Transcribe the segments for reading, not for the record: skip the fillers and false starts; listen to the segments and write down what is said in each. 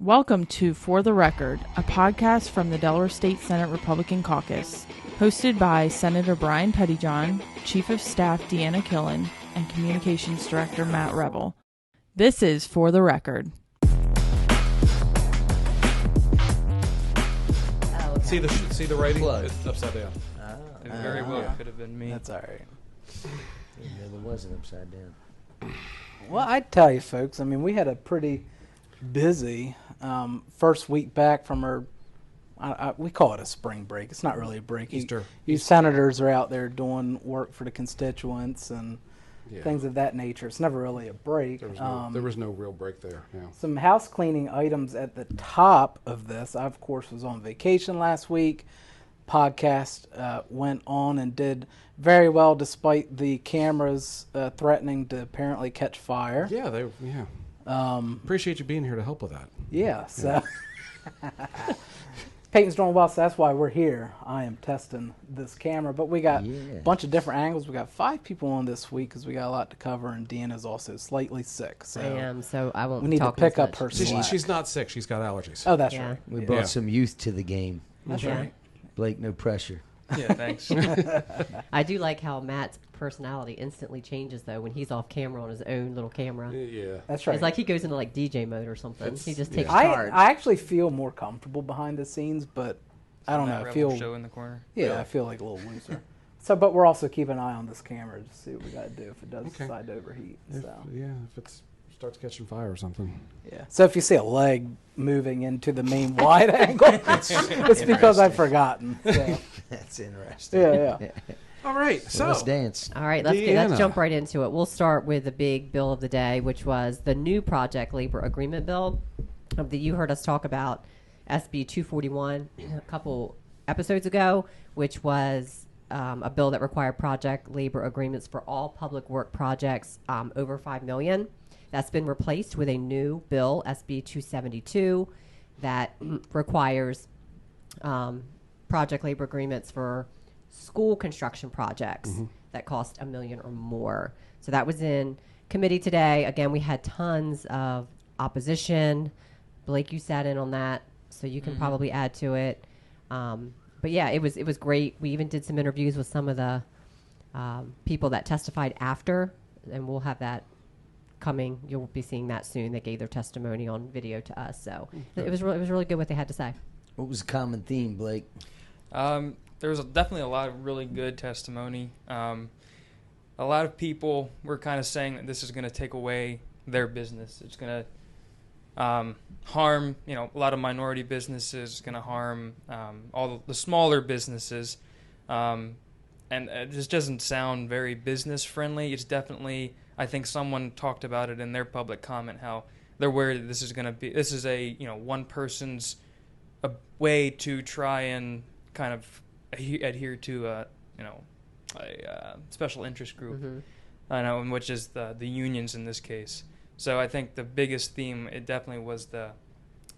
Welcome to For the Record, a podcast from the Delaware State Senate Republican Caucus, hosted by Senator Brian Pettyjohn, Chief of Staff Deanna Killen, and Communications Director Matt Rebel. This is For the Record. See the writing? Plug. It's upside down. It very well could have been me. That's all right. Yeah, there was an upside down. Well, I tell you, folks, I mean, we had a pretty busy first week back from our, we call it a spring break. It's not really a break. Easter. You senators are out there doing work for the constituents and things of that nature. It's never really a break. There was no real break there. Yeah. Some house cleaning items at the top of this. I, of course, was on vacation last week. Podcast went on and did very well despite the cameras threatening to apparently catch fire. Appreciate you being here to help with that. Yeah, so Peyton's doing well, so that's why we're here. I am testing this camera, but we got a bunch of different angles. We got 5 people on this week because we got a lot to cover, and Deanna's also slightly sick. So I am, so I won't. We need to pick up her slack. She's not sick. She's got allergies. Oh, that's right. We brought some youth to the game. That's right. Blake, no pressure. Yeah, thanks. I do like how Matt's personality instantly changes though when he's off camera on his own little camera. Yeah, That's right. It's like he goes into like DJ mode or something. He just takes I charge. actually feel more comfortable behind the scenes, but I don't know. I feel show in the corner. I feel like a little looser. So, but we're also keeping an eye on this camera to see what we got to do if it does decide to overheat. if it starts catching fire or something. Yeah. So if you see a leg moving into the main wide angle, it's because I've forgotten. So. That's interesting. Yeah. All right, so let's dance. All right, let's jump right into it. We'll start with the big bill of the day, which was the new project labor agreement bill that you heard us talk about, SB 241, a couple episodes ago, which was a bill that required project labor agreements for all public work projects over $5 million. That's been replaced with a new bill, SB 272, that requires project labor agreements for school construction projects that cost $1 million or more. So that was in committee today. Again, we had tons of opposition. Blake, you sat in on that, so you can probably add to it. But yeah, it was great. We even did some interviews with some of the people that testified after, and we'll have that coming. You'll be seeing that soon. They gave their testimony on video to us, so it was really good what they had to say. What was the common theme, Blake? There was definitely a lot of really good testimony. A lot of people were kind of saying that this is going to take away their business. It's going to harm, a lot of minority businesses. It's going to harm all the smaller businesses. And it just doesn't sound very business friendly. It's definitely, I think someone talked about it in their public comment, how they're worried that this is a one person's a way to try and kind of adhere to a special interest group, which is the unions in this case. So I think the biggest theme, it definitely was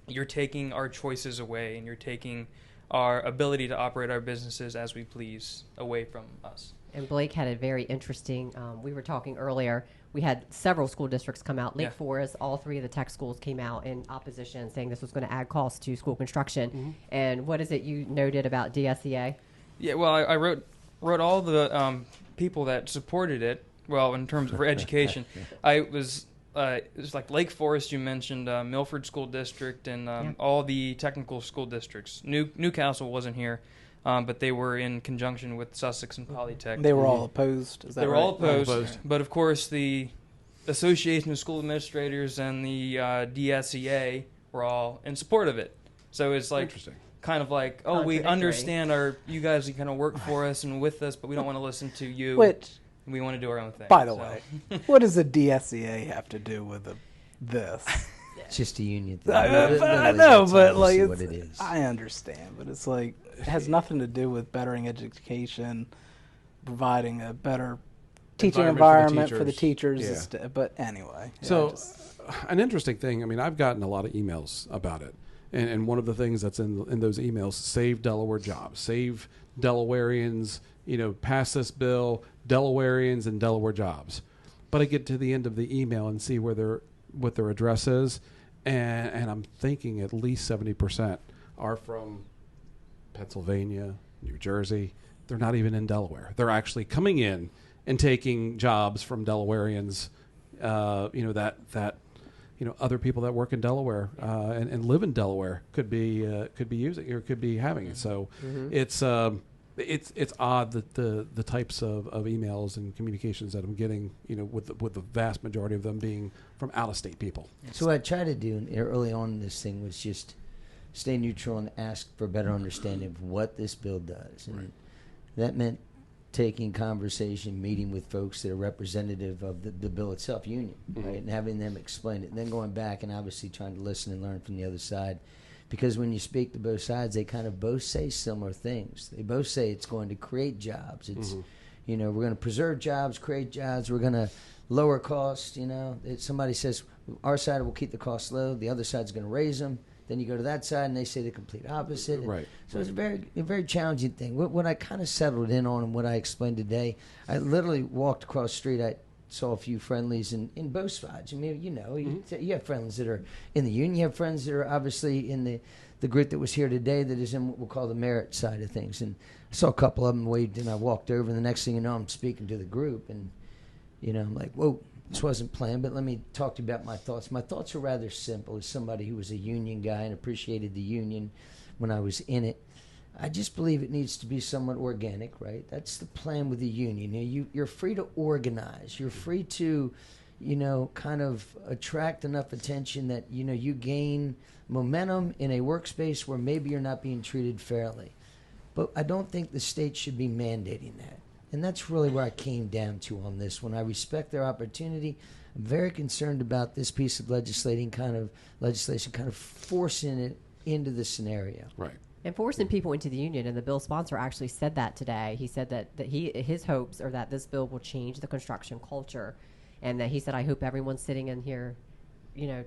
you're taking our choices away, and you're taking our ability to operate our businesses as we please away from us. And Blake had a very interesting, we were talking earlier, we had several school districts come out. Lake Forest, all 3 of the tech schools came out in opposition, saying this was going to add costs to school construction. And what is it you noted about DSEA? Yeah, well, I wrote all the people that supported it. Well, in terms of education, it was like Lake Forest, you mentioned, Milford School District, and all the technical school districts. Newcastle wasn't here, but they were in conjunction with Sussex and Polytech. They were all opposed. Is that They were right? all opposed, but of course the Association of School Administrators and the DSEA were all in support of it. So it's like kind of like, we understand you guys kind of work for us and with us, but we don't want to listen to you. Which, we want to do our own thing. by the way, what does the DSEA have to do with this? It's just a union thing. I know, but like, what it is. I understand, but it's like it has nothing to do with bettering education, providing a better teaching environment for the teachers. But anyway, an interesting thing. I mean, I've gotten a lot of emails about it, and one of the things that's in those emails: save Delaware jobs, save Delawareans. Pass this bill, Delawareans and Delaware jobs. But I get to the end of the email and see what their address is, and I'm thinking at least 70% are from Pennsylvania, New Jersey. They're not even in Delaware. They're actually coming in and taking jobs from Delawareans. Other people that work in Delaware and live in Delaware could be using or could be having it. So it's odd that the types of emails and communications that I'm getting, with the vast majority of them being from out of state people. So what I tried to do early on in this thing was just stay neutral and ask for a better understanding of what this bill does. And that meant taking conversation, meeting with folks that are representative of the bill itself, union, right, and having them explain it, and then going back and obviously trying to listen and learn from the other side. Because when you speak to both sides, they kind of both say similar things. They both say it's going to create jobs. It's, we're going to preserve jobs, create jobs. We're going to lower costs. Somebody says our side will keep the costs low. The other side's going to raise them. Then you go to that side, and they say the complete opposite. Right. So it's a very challenging thing. What I kind of settled in on and what I explained today, I literally walked across the street. I saw a few friendlies in both sides. I mean, you have friends that are in the union. You have friends that are obviously in the group that was here today that is in what we'll call the merit side of things. And I saw a couple of them waved, and I walked over, and the next thing you know, I'm speaking to the group. And, I'm like, whoa. This wasn't planned, but let me talk to you about my thoughts. My thoughts are rather simple. As somebody who was a union guy and appreciated the union when I was in it, I just believe it needs to be somewhat organic, right? That's the plan with the union. You're free to organize. You're free to, kind of attract enough attention that, you gain momentum in a workspace where maybe you're not being treated fairly. But I don't think the state should be mandating that. And that's really where I came down to on this one. I respect their opportunity. I'm very concerned about this piece of legislation kind of forcing it into the scenario. Right. And forcing people into the union, and the bill sponsor actually said that today. He said that his hopes are that this bill will change the construction culture, and that he said, I hope everyone sitting in here,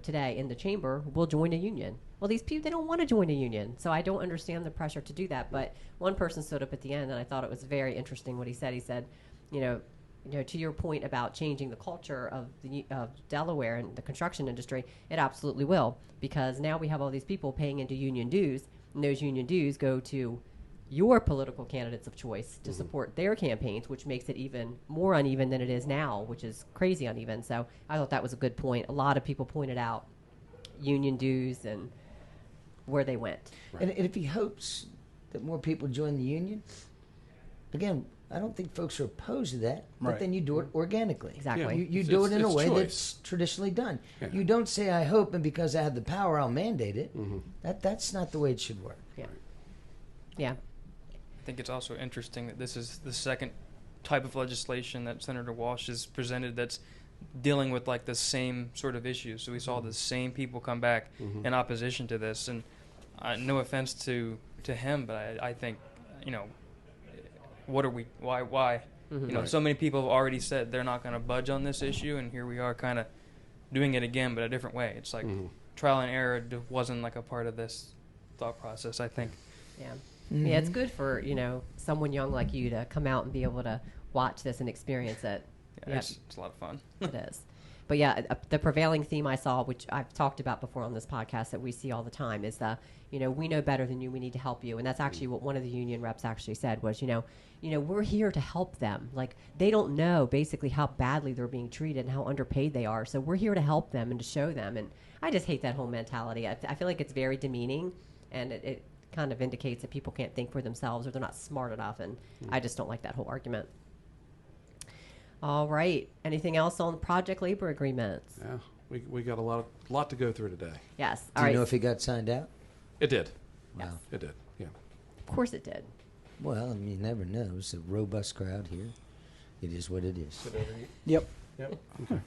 today in the chamber will join a union. Well, these people, they don't want to join a union, so I don't understand the pressure to do that. But one person stood up at the end, and I thought it was very interesting what he said. He said, to your point about changing the culture of Delaware and the construction industry, it absolutely will, because now we have all these people paying into union dues, and those union dues go to your political candidates of choice to support their campaigns, which makes it even more uneven than it is now, which is crazy uneven. So I thought that was a good point. A lot of people pointed out union dues and where they went. Right. And if he hopes that more people join the union, again, I don't think folks are opposed to that, but then you do it organically. Exactly. Yeah. You do it in a way choice. that's traditionally done. Yeah. You don't say, I hope, and because I have the power, I'll mandate it. That's not the way it should work. Yeah. Yeah. I think it's also interesting that this is the second type of legislation that Senator Walsh has presented that's dealing with like the same sort of issues. So we saw the same people come back in opposition to this, and no offense to him, but I think what are we? Why? So many people have already said they're not going to budge on this issue, and here we are, kind of doing it again, but a different way. It's like trial and error wasn't like a part of this thought process, I think. Yeah. Yeah, it's good for, someone young like you to come out and be able to watch this and experience it. Yeah, it's a lot of fun. It is. But yeah, the prevailing theme I saw, which I've talked about before on this podcast that we see all the time, is we know better than you, we need to help you. And that's actually what one of the union reps actually said was, we're here to help them. Like, they don't know basically how badly they're being treated and how underpaid they are. So we're here to help them and to show them. And I just hate that whole mentality. I feel like it's very demeaning, and it kind of indicates that people can't think for themselves or they're not smart enough, and I just don't like that whole argument. All right. Anything else on project labor agreements? Yeah, we got a lot to go through today. Yes. Do you know if it got signed out? It did. Wow. Yes. It did. Yeah. Of course it did. Well, you never know. It's a robust crowd here. It is what it is. Yep. Okay.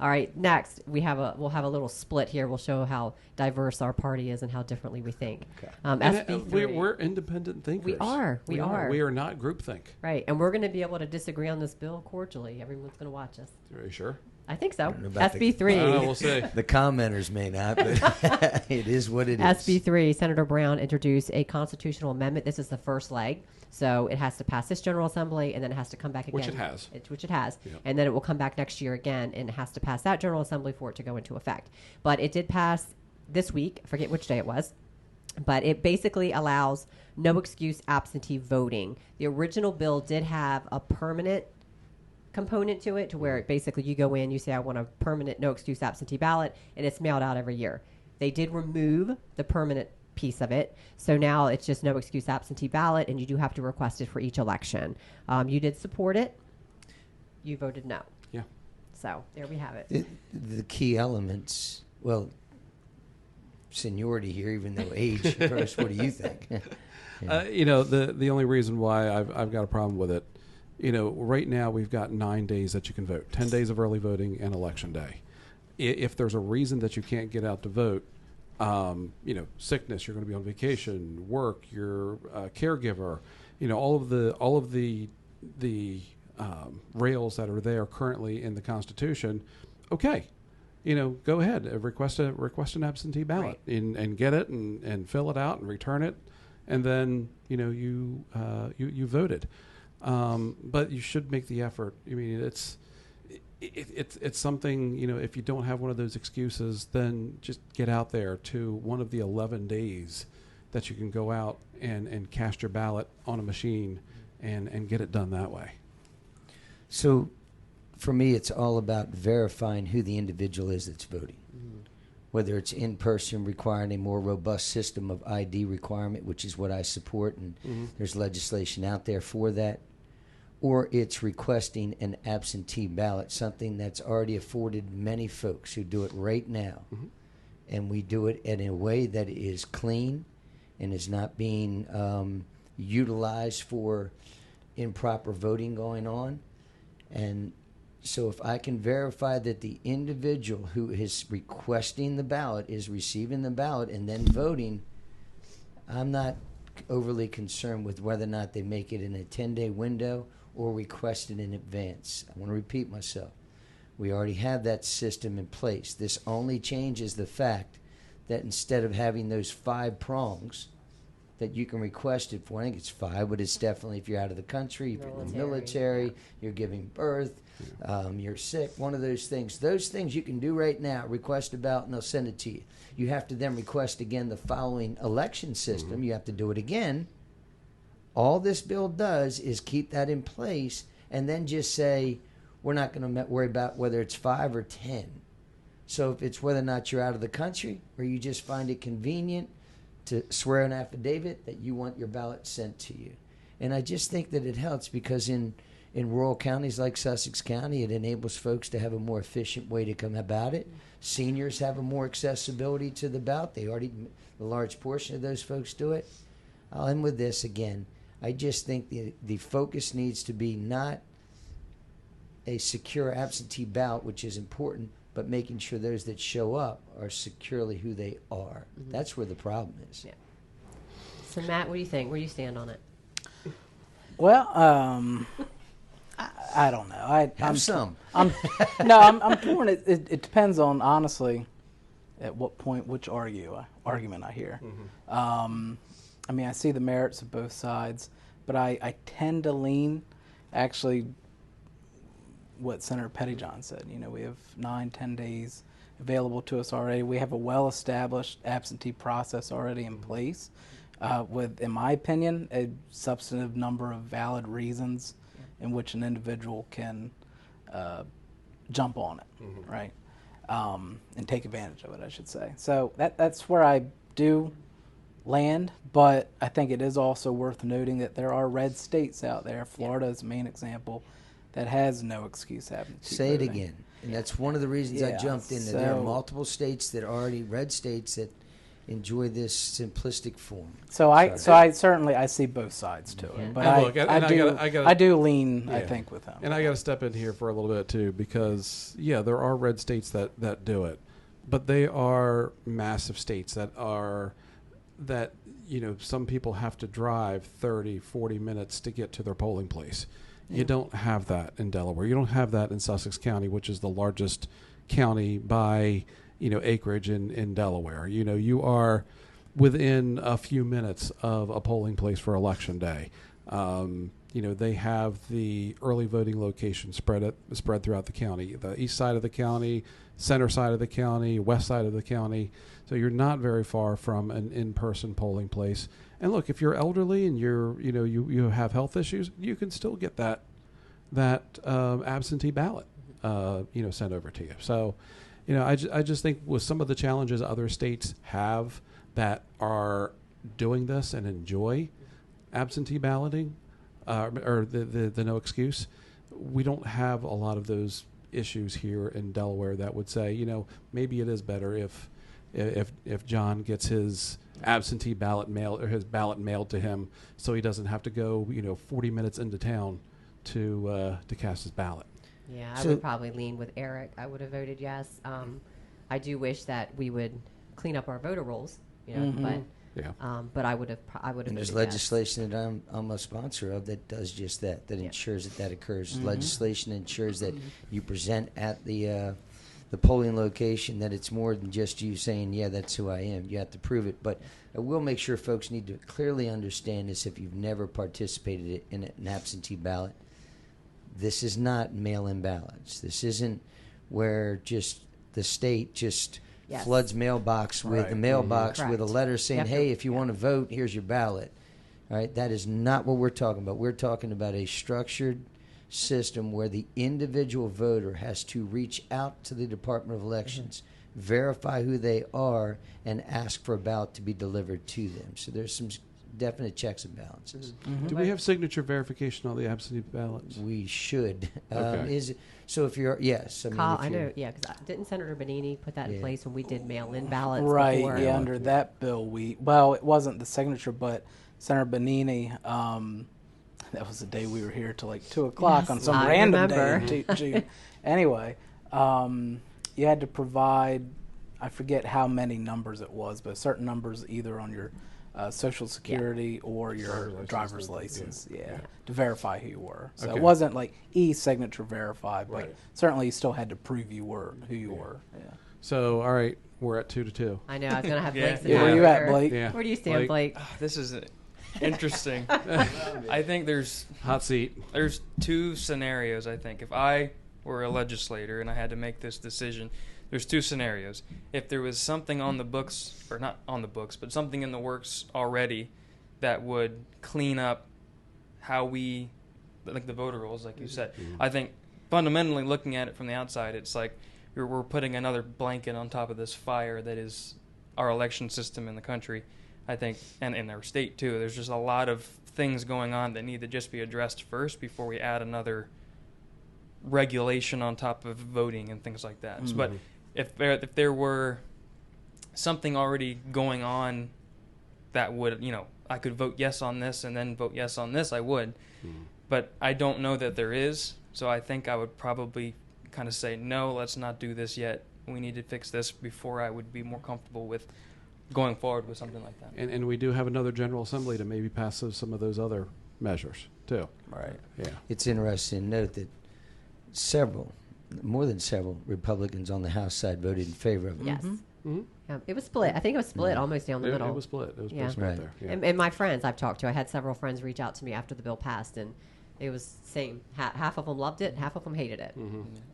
All right. Next, we'll have a little split here. We'll show how diverse our party is and how differently we think. Okay. SB3. We're independent thinkers. We are. We are. We are not groupthink. Right. And we're going to be able to disagree on this bill cordially. Everyone's going to watch us. Are you sure? I think so. don't know about SB 3. I don't know, we'll see. The commenters may not, but it is what it is. SB 3, Senator Brown introduced a constitutional amendment. This is the first leg. So it has to pass this General Assembly, and then it has to come back again. Which it has. Which it has. Yep. And then it will come back next year again, and it has to pass that General Assembly for it to go into effect. But it did pass this week. I forget which day it was. But it basically allows no excuse absentee voting. The original bill did have a permanent component to it, to where basically you go in, you say, I want a permanent no excuse absentee ballot, and it's mailed out every year. They did remove the permanent piece of it, so now it's just no excuse absentee ballot, and you do have to request it for each election. You did support it. You voted no. Yeah. So there we have it. The key elements, well, seniority here, even though age first, what do you think? The only reason why I've got a problem with it, right now we've got 9 days that you can vote, 10 days of early voting and election day. If there's a reason that you can't get out to vote, sickness, you're going to be on vacation, work, you're a caregiver, all of the rails that are there currently in the Constitution, okay. Go ahead, request an absentee ballot, Right. and get it and fill it out and return it, and then you voted. But you should make the effort. I mean, it's something, if you don't have one of those excuses, then just get out there to one of the 11 days that you can go out and cast your ballot on a machine and get it done that way. So for me, it's all about verifying who the individual is that's voting. Whether it's in person, requiring a more robust system of ID requirement, which is what I support, and there's legislation out there for that, or it's requesting an absentee ballot, something that's already afforded many folks who do it right now. And we do it in a way that is clean and is not being utilized for improper voting going on. And so if I can verify that the individual who is requesting the ballot is receiving the ballot and then voting, I'm not overly concerned with whether or not they make it in a 10-day window or request it in advance. I want to repeat myself. We already have that system in place. This only changes the fact that instead of having those 5 prongs that you can request it for, I think it's 5, but it's definitely if you're out of the country, if you're in the military, you're giving birth, you're sick, one of those things. Those things you can do right now, request a ballot, and they'll send it to you. You have to then request again the following election system. You have to do it again. All this bill does is keep that in place and then just say, we're not going to worry about whether it's 5 or 10. So if it's whether or not you're out of the country or you just find it convenient to swear an affidavit that you want your ballot sent to you. And I just think that it helps because in rural counties like Sussex County, it enables folks to have a more efficient way to come about it. Seniors have a more accessibility to the ballot. A large portion of those folks do it. I'll end with this again. I just think the focus needs to be not a secure absentee ballot, which is important, but making sure those that show up are securely who they are. That's where the problem is. Yeah. So Matt, what do you think? Where do you stand on it? Well, I don't know. I'm torn. It depends on, honestly, at what point which argument I hear. I mean, I see the merits of both sides, but I tend to lean, actually, what Senator Pettyjohn said. We have 9-10 days available to us already. We have a well-established absentee process already in place with, in my opinion, a substantive number of valid reasons in which an individual can jump on it, right? And take advantage of it, I should say. So that's where I do land, but I think it is also worth noting that there are red states out there. Florida is the main example that has no excuse absentee Say it voting. again. And that's one of the reasons I jumped in. That there are so- multiple states that are already red states that enjoy this simplistic form. So I certainly see both sides to it, but And look, I do lean, I Yeah. think, with him. And I got to step in here for a little bit too, because there are red states that do it, but they are massive states that some people have to drive 30, 40 minutes to get to their polling place. You don't have that in Delaware. You don't have that in Sussex County, which is the largest county by acreage in Delaware. You are within a few minutes of a polling place for election day. They have the early voting locations spread throughout the county, the east side of the county, center side of the county, west side of the county. So you're not very far from an in-person polling place. And look, if you're elderly and you have health issues, you can still get that absentee ballot sent over to you. So I just think with some of the challenges other states have that are doing this and enjoy absentee balloting, or the no excuse, we don't have a lot of those issues here in Delaware that would say, maybe it is better if John gets his absentee ballot mailed, or his ballot mailed to him, so he doesn't have to go 40 minutes into town to cast his ballot. Yeah, I would probably lean with Eric. I would have voted yes. I do wish that we would clean up our voter rolls, but but I would have And there's legislation that I'm a sponsor of that does just that ensures that occurs. Legislation ensures that you present at the polling location that it's more than just you saying, yeah, that's who I am. You have to prove it. But I will make sure folks need to clearly understand this if you've never participated in an absentee ballot. This is not mail-in ballots. This isn't where just the state just floods mailbox with a mailbox with a letter saying, hey, if you want to vote, here's your ballot. All right, that is not what we're talking about. We're talking about a structured system where the individual voter has to reach out to the Department of Elections, verify who they are, and ask for a ballot to be delivered to them. So there's some definite checks and balances. Do we have signature verification on the absentee ballots? We should. Okay. Is it, so if you're yes, I mean, I know, because didn't Senator Benini put that in place when we did mail-in ballots? Right, before? yeah, under that bill, it wasn't the signature, but Senator Benini, that was the day we were here till like 2 o'clock on some I random remember. day in June. Anyway, you had to provide, I forget how many numbers it was, but certain numbers either on your Social Security or your driver's license, to verify who you were. So it wasn't like e-signature verify, but certainly you still had to prove you were who you were. Yeah. So, all right, we're at 2-2. I know, I was going to have Blake's Where you at, Blake? Yeah. Where do you stand, Blake? This is interesting. I think there's Hot seat. There's two scenarios, I think. If I were a legislator and I had to make this decision, there's two scenarios. If there was something on the books, or not on the books, but something in the works already that would clean up how we, like the voter rolls, like you said. I think fundamentally looking at it from the outside, it's like we're putting another blanket on top of this fire that is our election system in the country, I think, and in our state too. There's just a lot of things going on that need to just be addressed first before we add another regulation on top of voting and things like that. But if there were something already going on that would, I could vote yes on this and then vote yes on this, I would. But I don't know that there is, so I think I would probably kind of say, no, let's not do this yet. We need to fix this before I would be more comfortable with going forward with something like that. And we do have another General Assembly to maybe pass some of those other measures, too. Right. Yeah. It's interesting to note that more than several Republicans on the House side voted in favor of it. Yes. Mm-hmm. It was split. I think it was split almost down the middle. It was split. It was Yeah. pretty split Right. there. Yeah. And my friends I've talked to, I had several friends reach out to me after the bill passed, and it was same. Half of them loved it, half of them hated it.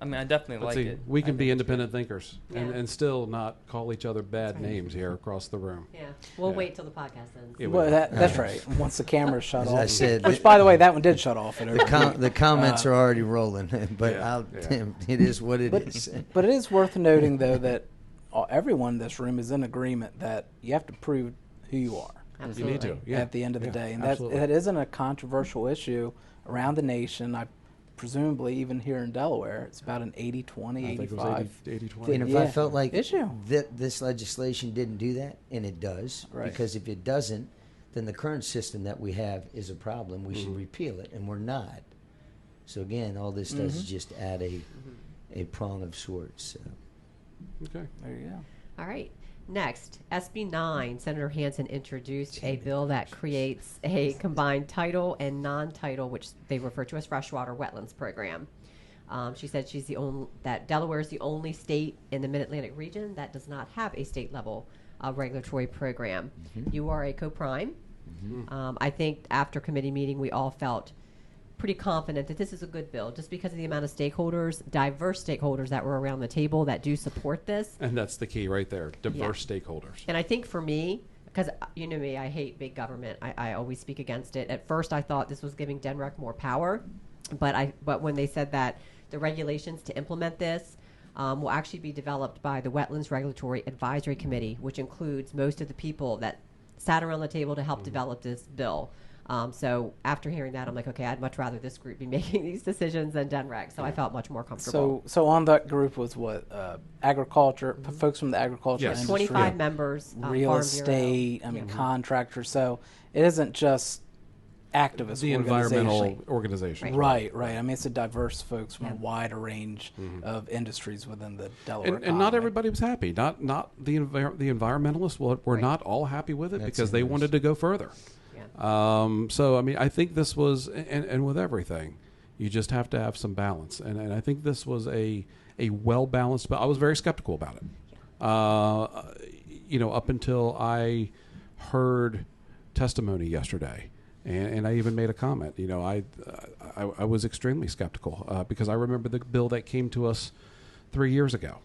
I mean, I definitely But like see, it. we can I be think it's independent thinkers Yeah. and still not call each other bad right. names here across the room. Yeah, we'll Yeah. wait till the podcast ends. Yeah, Well, that's right. Once the camera's shut As off. I said, Which, by the way, that one did shut off. the comments are already rolling, but Yeah. it is what it is. But it is worth noting, though, that everyone in this room is in agreement that you have to prove who you are Absolutely. You need to. Yeah. at the end of the Yeah, day. And absolutely. that isn't a controversial issue around the nation. Presumably, even here in Delaware, it's about an 80-20, I think it 85. was 80-20. And if Yeah. I felt like Issue. this legislation didn't do that, and it does, Right. because if it doesn't, then the current system that we have is a problem. We should repeal it, and we're not. So again, all this does is just add a prong of sorts. So. Okay. There you go. All right. Next, SB 9, Senator Hansen introduced a bill that creates a combined tidal and non-tidal, which they refer to as freshwater wetlands program. She said that Delaware is the only state in the Mid-Atlantic region that does not have a state-level regulatory program. You are a co-prime. I think after committee meeting, we all felt pretty confident that this is a good bill, just because of the amount of stakeholders, diverse stakeholders that were around the table that do support this. And that's the key right there, diverse stakeholders. And I think for me, because you know me, I hate big government. I always speak against it. At first, I thought this was giving DENREC more power, but when they said that the regulations to implement this will actually be developed by the Wetlands Regulatory Advisory Committee, which includes most of the people that sat around the table to help develop this bill. So after hearing that, I'm like, okay, I'd much rather this group be making these decisions than DENREC. So I felt much more comfortable. So on that group was what? Agriculture, folks from the agriculture Yes. industry. 25 members. Real Farm estate, Bureau. contractors. So it isn't just activist The environmental organization. Right. I mean, it's a diverse folks from a wider range of industries within the Delaware And not everybody was happy. Not the environmentalists were not all happy with it because they wanted to go further. So I mean, I think this was, and with everything, you just have to have some balance. And I think this was a well balanced. But I was very skeptical about it. Up until I heard testimony yesterday. And I even made a comment. I was extremely skeptical because I remember the bill that came to us 3 years ago.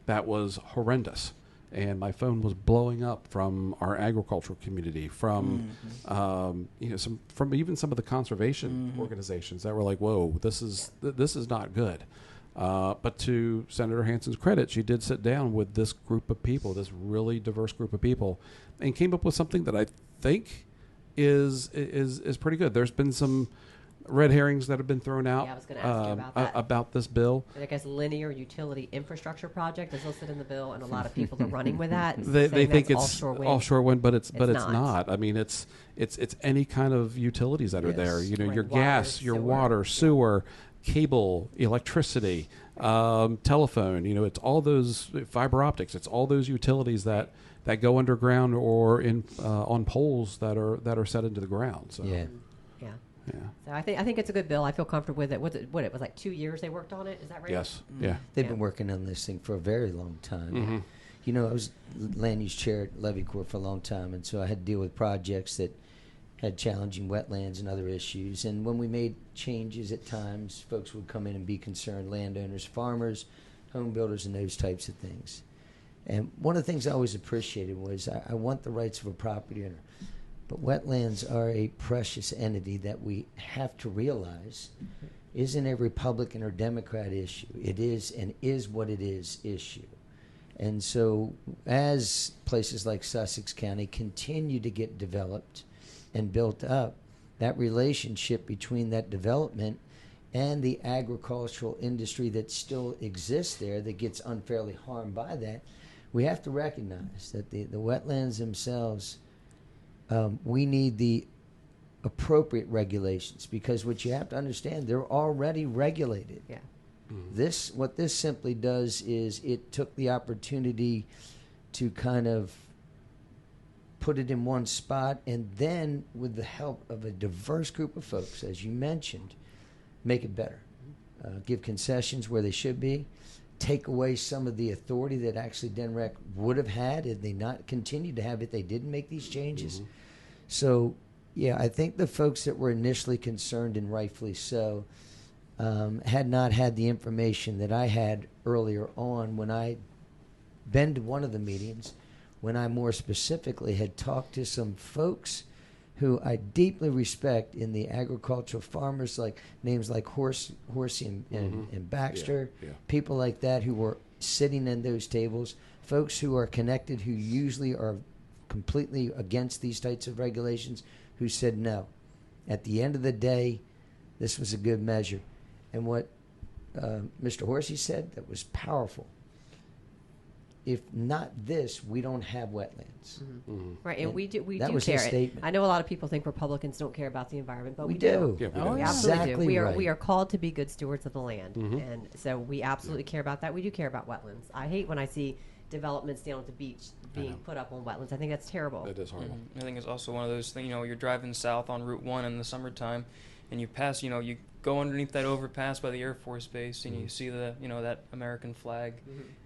That was horrendous, and my phone was blowing up from our agricultural community, from from even some of the conservation organizations that were like, "Whoa, this is not good." But to Senator Hansen's credit, she did sit down with this group of people, this really diverse group of people, and came up with something that I think is pretty good. There's been some red herrings that have been thrown out I was going to ask you about that. About this bill. I guess linear utility infrastructure project is listed in the bill, and a lot of people are running with that. They think it's offshore wind, but it's not. I mean, it's any kind of utilities that are there. Your gas, your water, sewer, cable, electricity, telephone. It's all those fiber optics. It's all those utilities that go underground or in on poles that are set into the ground. So yeah. So I think it's a good bill. I feel comfortable with it. It was like 2 years they worked on it. Is that right? Yes. Yeah. They've been working on this thing for a very long time. I was land use chair at Levy Corps for a long time, and so I had to deal with projects that had challenging wetlands and other issues. And when we made changes at times, folks would come in and be concerned, landowners, farmers, home builders, and those types of things. And one of the things I always appreciated was I want the rights of a property owner. But wetlands are a precious entity that we have to realize isn't a Republican or Democrat issue. It is and is what it is issue. And so as places like Sussex County continue to get developed and built up, that relationship between that development and the agricultural industry that still exists there that gets unfairly harmed by that, we have to recognize that the wetlands themselves, we need the appropriate regulations, because what you have to understand, they're already regulated. Yeah. What this simply does is it took the opportunity to kind of put it in one spot, and then with the help of a diverse group of folks, as you mentioned, make it better. Give concessions where they should be. Take away some of the authority that actually DENREC would have had had they not continued to have it. They didn't make these changes. So, yeah, I think the folks that were initially concerned, and rightfully so, had not had the information that I had earlier on when I'd been to one of the meetings, when I more specifically had talked to some folks who I deeply respect in the agricultural farmers, like names like Horsey and Baxter, people like that who were sitting in those tables, folks who are connected, who usually are completely against these types of regulations, who said no. At the end of the day, this was a good measure. And what Mr. Horsey said that was powerful. If not this, we don't have wetlands. Right, and we do that was care his it. statement. I know a lot of people think Republicans don't care about the environment, but we do. Yeah, we do. We absolutely Exactly do. right. We are called to be good stewards of the land, and so we absolutely care about that. We do care about wetlands. I hate when I see developments down at the beach being put up on wetlands. I think that's terrible. It is horrible. I think it's also one of those things, you're driving south on Route 1 in the summertime, and you pass, you go underneath that overpass by the Air Force Base, and you see the, that American flag,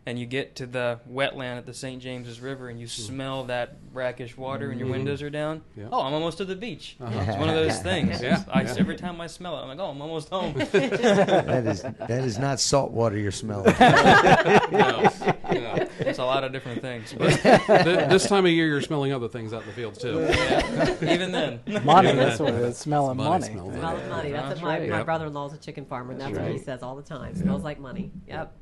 and you get to the wetland at the St. James's River, and you smell that brackish water, and your windows are down. Yeah. Oh, I'm almost to the beach. It's one of those things. Every time I smell it, I'm like, oh, I'm almost home. That is not salt water you're smelling. No. It's a lot of different things. But This time of year, you're smelling other things out in the fields too. even then. Money, that's what it is. Smelling money. Smells Smelling money. That's what my brother-in-law's a chicken farmer, and that's what he says all the time. Smells like money. Yep.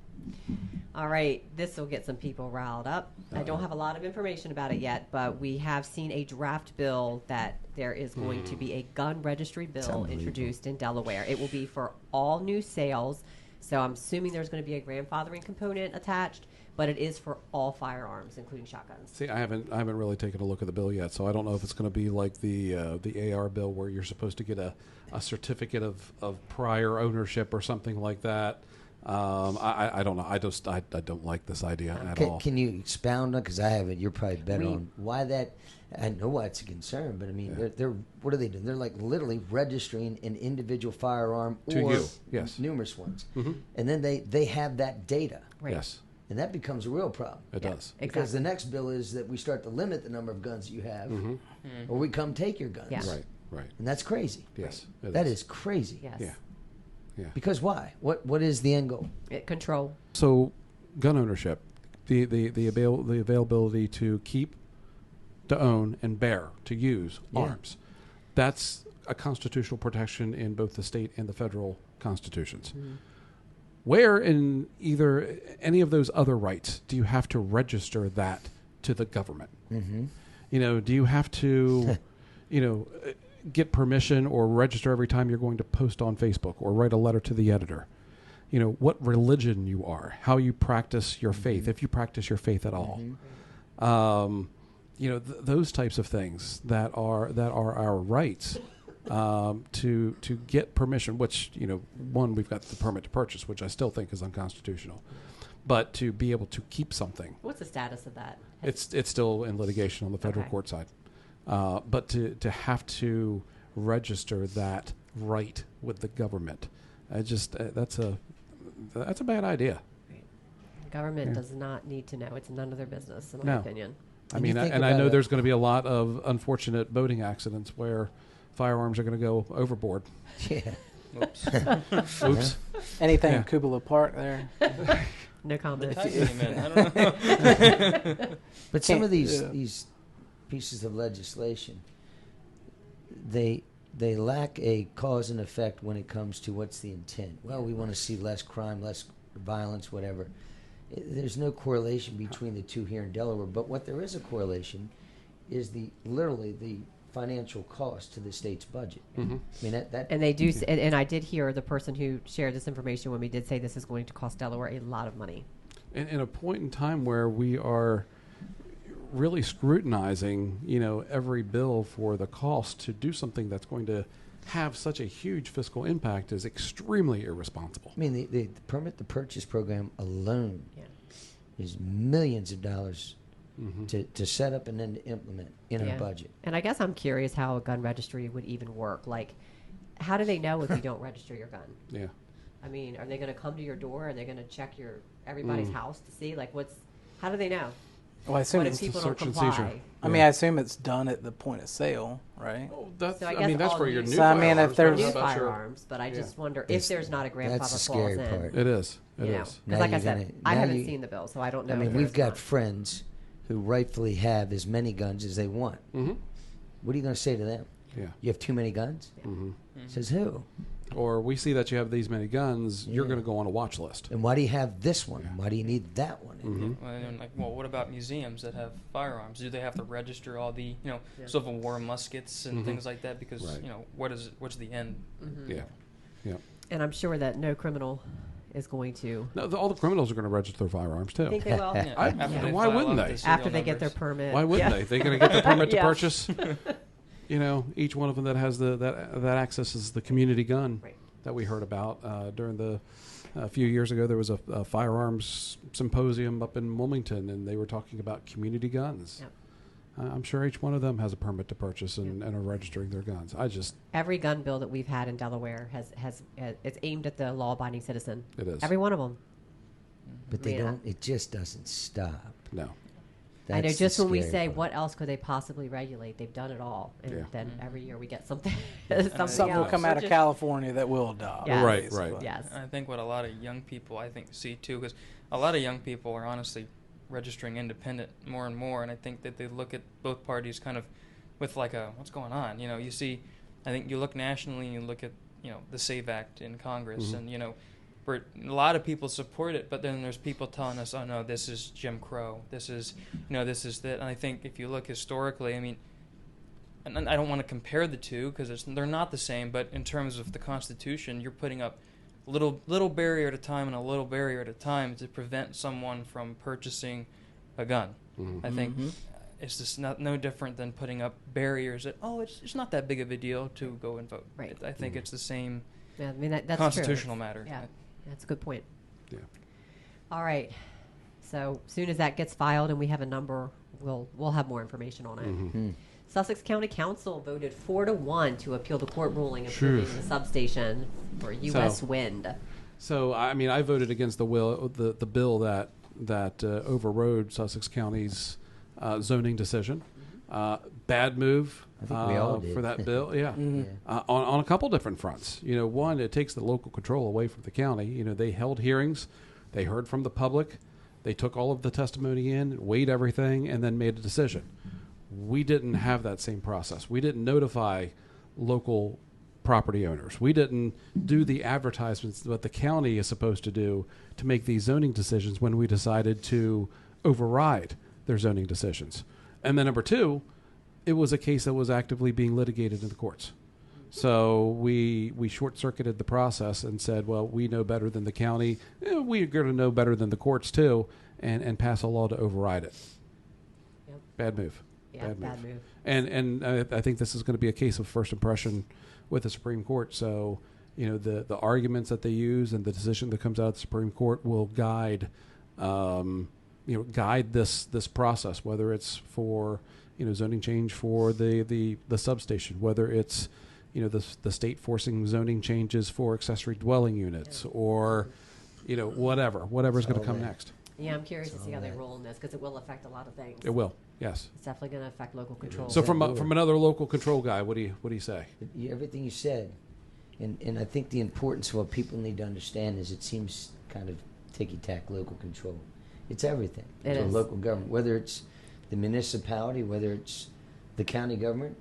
All right, this will get some people riled up. I don't have a lot of information about it yet, but we have seen a draft bill that there is going to be a gun registry bill introduced in Delaware. It will be for all new sales, so I'm assuming there's going to be a grandfathering component attached, but it is for all firearms, including shotguns. See, I haven't really taken a look at the bill yet, so I don't know if it's going to be like the AR bill where you're supposed to get a certificate of prior ownership or something like that. I don't know. I don't like this idea at all. Can you expound on? Because I haven't. You're probably better on why that. I know why it's a concern, but I mean, they're what are they doing? They're like literally registering an individual firearm or numerous ones, and then they have that data. Right. Yes. And that becomes a real problem. It does. Because the next bill is that we start to limit the number of guns that you have, or we come take your guns. Yeah. Right. And that's crazy. Yes. That is crazy. Yes. Yeah. Because why? What is the end goal? Control. So, gun ownership, the availability to keep, to own, and bear, to use arms. That's a constitutional protection in both the state and the federal constitutions. Where in either any of those other rights do you have to register that to the government? Do you have to, get permission or register every time you're going to post on Facebook or write a letter to the editor? What religion you are, how you practice your faith, if you practice your faith at all. Those types of things that are our rights. To get permission, which one, we've got the permit to purchase, which I still think is unconstitutional, but to be able to keep something. What's the status of that? It's still in litigation on the federal court side, but to have to register that right with the government, that's a bad idea. Government does not need to know. It's none of their business, in my opinion. I mean, I know there's going to be a lot of unfortunate boating accidents where firearms are going to go overboard. Yeah. Oops. Anything in Kubala Park there? No comment. I don't know. But some of these pieces of legislation, they lack a cause and effect when it comes to what's the intent. Well, we want to see less crime, less violence, whatever. There's no correlation between the two here in Delaware, but what there is a correlation is literally the financial cost to the state's budget. I mean that and they do, and I did hear the person who shared this information when we did say this is going to cost Delaware a lot of money. And in a point in time where we are really scrutinizing, every bill for the cost to do something that's going to have such a huge fiscal impact is extremely irresponsible. I mean the permit to purchase program alone is millions of dollars to set up and then to implement in our budget. And I guess I'm curious how a gun registry would even work. Like, how do they know if you don't register your gun? Yeah. I mean, are they going to come to your door? Are they going to check everybody's house to see? Like, how do they know? Well, I assume What if it's people search don't and comply? seizure. I mean, I assume it's done at the point of sale, right? Oh, that's, So I I guess mean, that's all for your new- new So, I mean, if firearms, there's- but New I'm not sure. firearms, but I just wonder if there's not a grandfather That's the clause scary in. part. It is. It You know, is. Now because like I you're said, gonna- I now haven't you- seen the bill, so I don't know. I mean, if we've there's got not. friends who rightfully have as many guns as they want. Mm-hmm. What are you going to say to them? Yeah. You have too many guns? Says who? Or we see that you have these many guns, you're Yeah. going to go on a watch list. And why do you have this one? Why do you need that one? What about museums that have firearms? Do they have to register all the, Civil War muskets and things like that? Because, Right. what's the end? Yeah. Yeah. And I'm sure that no criminal is going to. No, all the criminals are going to register their firearms too. Think they will? Yeah, I- after they why file wouldn't out they? the serial After they get their numbers. permit. Why wouldn't they? They're going to get the permit to Yeah. purchase. Each one of them that has that access is the community gun Right. that we heard about during the A few years ago, there was a firearms symposium up in Wilmington, and they were talking about community guns. Yep. I'm sure each one of them has a permit to purchase and are registering their guns. Every gun bill that we've had in Delaware has it's aimed at the law-abiding citizen. It is. Every one of them. But they don't. It just doesn't stop. No. I know. That's Just the when we scary say part. what else could they possibly regulate, they've done it all, and Yeah. then every year we get something. Something will come out of California that will adopt. Yes. Right, basically. right. Yes. I think what a lot of young people see too, because a lot of young people are honestly registering independent more and more, and I think that they look at both parties kind of with like a what's going on. You see, I think you look nationally and you look at the SAVE Act in Congress, and where a lot of people support it, but then there's people telling us, oh no, this is Jim Crow, this is this is that. And I think if you look historically, I mean, and I don't want to compare the two because they're not the same, but in terms of the Constitution, you're putting up little barrier at a time and a little barrier at a time to prevent someone from purchasing a gun. I think it's just no different than putting up barriers that it's not that big of a deal to go and vote. Right. I think it's the same Yeah, I mean that's constitutional true. matter. Yeah, that's a good point. Yeah. All right. So soon as that gets filed and we have a number, we'll have more information on it. Sussex County Council voted 4-1 to appeal the court ruling approving the substation for U.S. Wind. So I mean, I voted against the bill that overrode Sussex County's zoning decision. Bad move I think we all did. for that bill. Yeah, on a couple different fronts. One, it takes the local control away from the county. They held hearings, they heard from the public, they took all of the testimony in, weighed everything, and then made a decision. We didn't have that same process. We didn't notify local property owners. We didn't do the advertisements that the county is supposed to do to make these zoning decisions when we decided to override their zoning decisions. And then number two, it was a case that was actively being litigated in the courts. So we short-circuited the process and said, well, we know better than the county. We're going to know better than the courts too, and pass a law to override it. Yep. Bad move. Yeah, bad move. And I think this is going to be a case of first impression with the Supreme Court. So, the arguments that they use and the decision that comes out of the Supreme Court will guide, guide this process, whether it's for, zoning change for the substation, whether it's, the state forcing zoning changes for accessory dwelling units or, whatever's going to come next. Yeah, I'm curious to see how they roll in this because it will affect a lot of things. It will, yes. It's definitely going to affect local control. So from another local control guy, what do you say? Everything you said, and I think the importance of what people need to understand is it seems kind of ticky-tack local control. It's everything. It is. Local government, whether it's the municipality, whether it's the county government.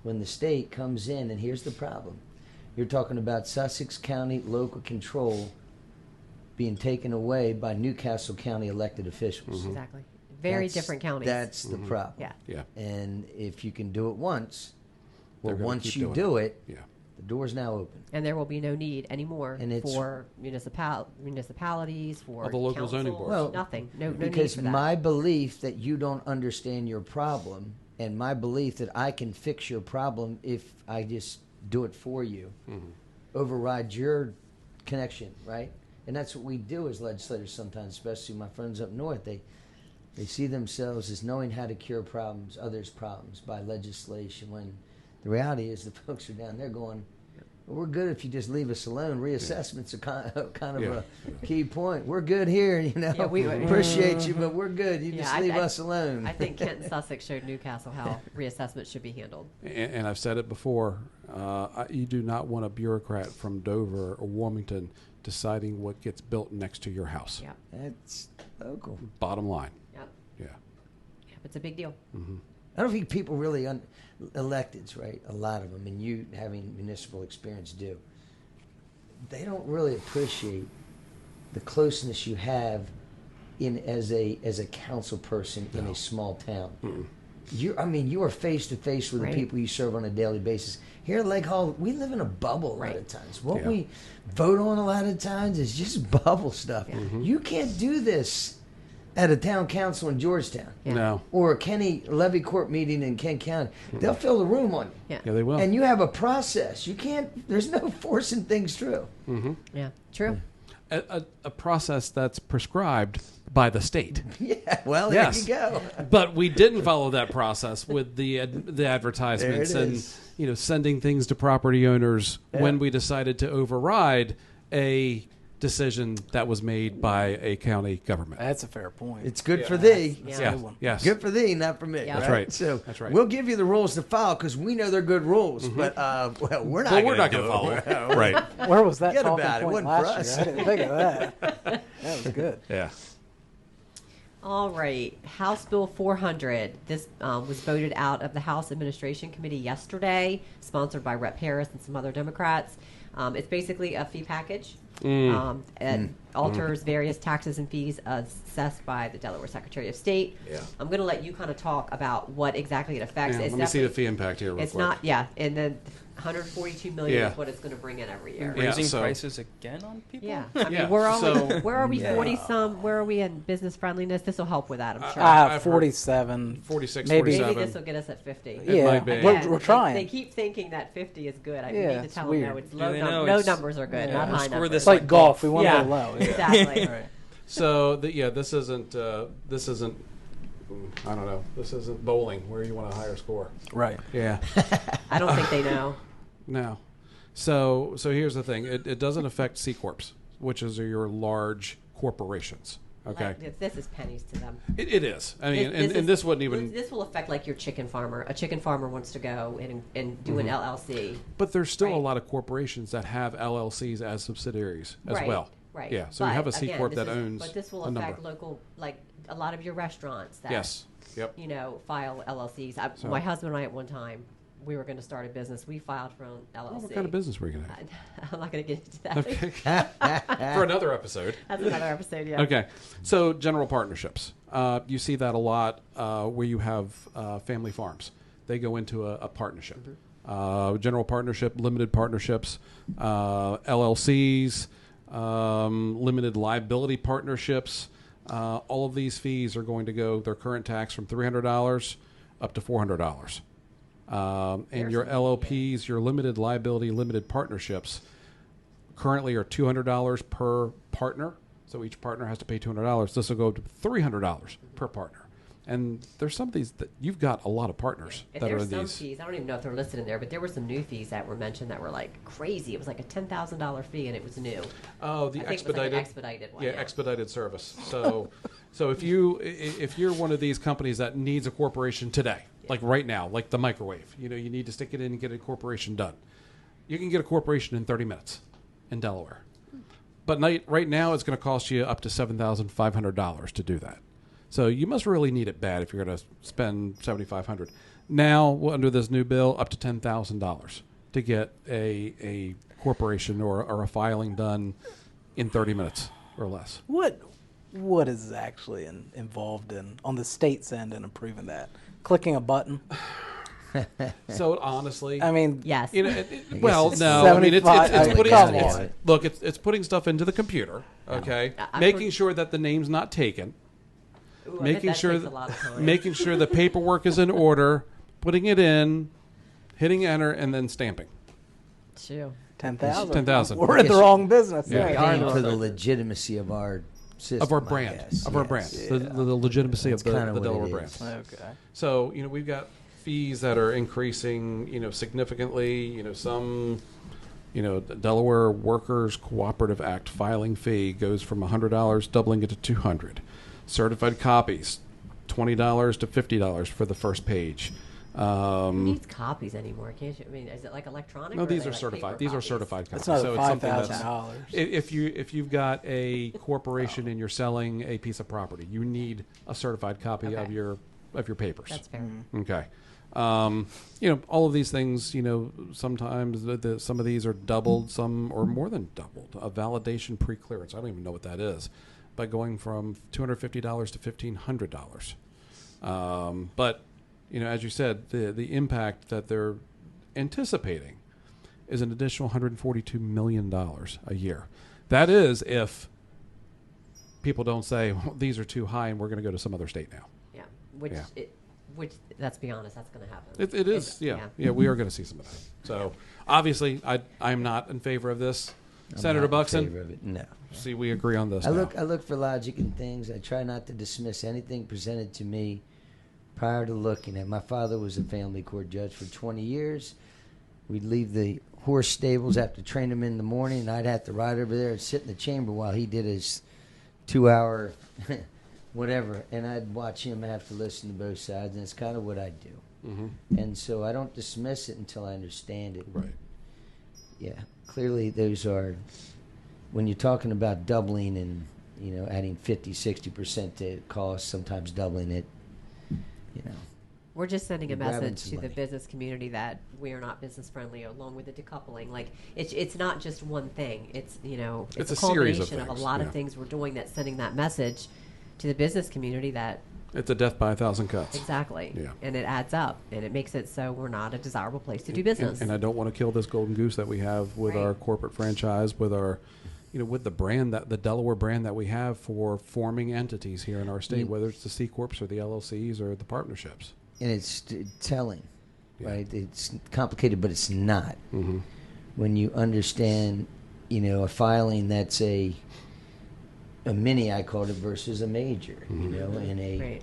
When the state comes in, and here's the problem. You're talking about Sussex County local control being taken away by Newcastle County elected officials. Exactly. Very That's- different counties. That's the problem. Yeah. Yeah. And if you can do it once, They're gonna once keep you doing do it, Yeah. the door's now open. And there will be no need anymore And it's- for municipalities, for All the local zoning councils, boards. Well, nothing. No need Because for that. my belief that you don't understand your problem and my belief that I can fix your problem if I just do it for you overrides your connection, right? And that's what we do as legislators sometimes, especially my friends up north. They see themselves as knowing how to cure problems, others' problems, by legislation, when the reality is the folks are down there going, well, we're good if you just leave us alone. Reassessment's a kind of a key point. We're good here, Yeah, we- appreciate you, but we're good. You just leave us alone. I think Kent and Sussex showed Newcastle how reassessment should be handled. And I've said it before, you do not want a bureaucrat from Dover or Wilmington deciding what gets built next to your house. Yep. That's local. Bottom line. Yep. Yeah. Yep. It's a big deal. I don't think people really electeds, right? A lot of them, and you having municipal experience do. They don't really appreciate the closeness you have as a council person in a small town. You are face to face with Right. the people you serve on a daily basis. Here at Lake Hall, we live in a bubble a lot Right. of times. What Yeah. we vote on a lot of times is just bubble stuff. You can't do this at a town council in Georgetown. Yeah. No. Or a Kenny levy court meeting in Kent County. They'll fill the room on you. Yeah. Yeah, they will. And you have a process. You can't, there's no forcing things through. Yeah. True. a process that's prescribed by the state. Yeah, well, Yes. there you go. But we didn't follow that process with the advertisements There it and is. sending things to property owners when we decided to override a decision that was made by a county government. That's a fair point. It's good for thee. Yeah. Yeah. Good one. Yes. Good for thee, not for me. Yeah. That's right. So That's right. we'll give you the rules to follow because we know they're good rules. But we're not. We're not going going to to follow. Right. Where was that Forget talking about it. It point wasn't for last us. year? I didn't think of that. That was good. Yeah. All right, House Bill 400. This was voted out of the House Administration Committee yesterday, sponsored by Rep. Harris and some other Democrats. It's basically a fee package. It alters various taxes and fees assessed by the Delaware Secretary of State. Yeah. I'm going to let you kind of talk about what exactly it affects. Yeah, It's let me see the definitely- fee impact here real It's quick. not, yeah, and then 142 million Yeah. is what it's going to bring in every year. Yeah, Raising so- prices again on people? Yeah, I mean, Yeah, where are so- we? Where are we? Yeah. 40 some? Where are we in business friendliness? This will help with that, I'm sure. I've heard 47. 46, Maybe- 47. Maybe this will get us at 50. Yeah, might be. Again, we're trying. They keep thinking that 50 is good. I Yeah, need to it's tell weird. them no, it's Yeah, low. they know No it's- numbers are good, Yeah. not We'll high score numbers. this It's like like golf. golf. We want Yeah. to go low. Yeah. Exactly. Right. So this isn't I don't know. This isn't bowling where you want a higher score. Right. Yeah. I don't think they know. No. So here's the thing. It doesn't affect C corps, which is your large corporations. Okay. Like, this is pennies to them. It is. I mean, This and is- this wouldn't even. This will affect like your chicken farmer. A chicken farmer wants to go and do an LLC. But there's still a Right. lot of corporations that have LLCs as subsidiaries as Right, well. Right. Yeah. So you But have a C again, corp this that is- owns But this will a number. affect local, like a lot of your restaurants that Yes. Yep. file LLCs. So- My husband and I at one time, we were going to start a business. We filed for an LLC. What kind of business were you going to have? I'm not going to get into that. Okay. For another episode. That's another episode, yeah. Okay. So general partnerships. You see that a lot where you have family farms. They go into a partnership. General partnership, limited partnerships, LLCs, limited liability partnerships. All of these fees are going to go, their current tax from $300 up to $400. And your LLPs, your limited liability, limited partnerships, currently are $200 per partner. So each partner has to pay $200. This will go to $300 per partner. And there's some of these that you've got a lot of partners And that are there's in some these. fees, I don't even know if they're listed in there, but there were some new fees that were mentioned that were like crazy. It was like a $10,000 fee and it was new. Oh, the I think it was like expedited. an expedited one. Yeah, expedited service. So, so if you're one of these companies that needs a corporation today, like right now, like the microwave, you need to stick it in and get a corporation done. You can get a corporation in 30 minutes in Delaware, but right now it's going to cost you up to $7,500 to do that. So you must really need it bad if you're going to spend $7,500. Now, under this new bill, up to $10,000 to get a corporation or a filing done in 30 minutes or less. What is actually involved in on the state's end in approving that? Clicking a button. So honestly, I mean, Yes. Well, it's no. I mean, it's 75 putting come it's, on. look, it's putting stuff into the computer. Okay, I've making heard- sure that the name's not taken, Ooh, I bet making that sure takes a lot of time. making sure the paperwork is in order, putting it in, hitting enter, and then stamping. Shoo. 10,000. 10,000. We're in the wrong business. Yeah. We are in Paying the for wrong the business. legitimacy of our system, Of our I brand, guess. of our Yes. brand, the legitimacy That's of kinda the what Delaware it brand. is. Okay. So we've got fees that are increasing, significantly. Some, the Delaware Workers Cooperative Act filing fee goes from $100, doubling it to $200. Certified copies, $20 to $50 for the first page. Who needs copies anymore? Can't you? I mean, is it like electronic? No, or these they are like certified. paper These are copies? certified copies. That's another So it's something that's $5,000. if you've got a corporation and you're selling a piece of property, you need a certified copy of Okay. your papers. That's fair. Okay. All of these things, sometimes some of these are doubled, some or more than doubled. A validation pre-clearance, I don't even know what that is, by going from $250 to $1,500. But, as you said, the impact that they're anticipating is an additional $142 million a year. That is if people don't say, well, these are too high and we're going to go to some other state now. Yeah. Yeah. Which, let's be honest, that's going to happen. It is, yeah. We are going to see some of that. So, obviously, I'm not in favor of this. I'm Senator not in Buckson? favor of it. No. See, we agree on this I now. look for logic in things. I try not to dismiss anything presented to me prior to looking at. My father was a family court judge for 20 years. We'd leave the horse stables after train him in the morning, and I'd have to ride over there and sit in the chamber while he did his 2-hour whatever, and I'd watch him have to listen to both sides, and it's kind of what I do. Mm-hmm. And so I don't dismiss it until I understand it. Right. Yeah, clearly those are, when you're talking about doubling and, adding 50, 60% to cost, sometimes doubling it, We're just sending a You're grabbing message some to the money. business community that we are not business friendly, along with the decoupling. Like it's not just one thing. It's It's a a series of culmination of a things, lot yeah. of things we're doing that's sending that message to the business community that It's a death by 1,000 cuts. exactly, Yeah. and it adds up, and it makes it so we're not a desirable place to do business. And I don't want to kill this golden goose that we have with Right. our corporate franchise, with our, with the brand the Delaware brand that we have for forming entities here in our state, whether it's the C corps or the LLCs or the partnerships. And it's telling, Yeah. right? It's complicated, but it's not. Mm-hmm. When you understand, a filing that's a mini, I called it, versus a major, and a Right.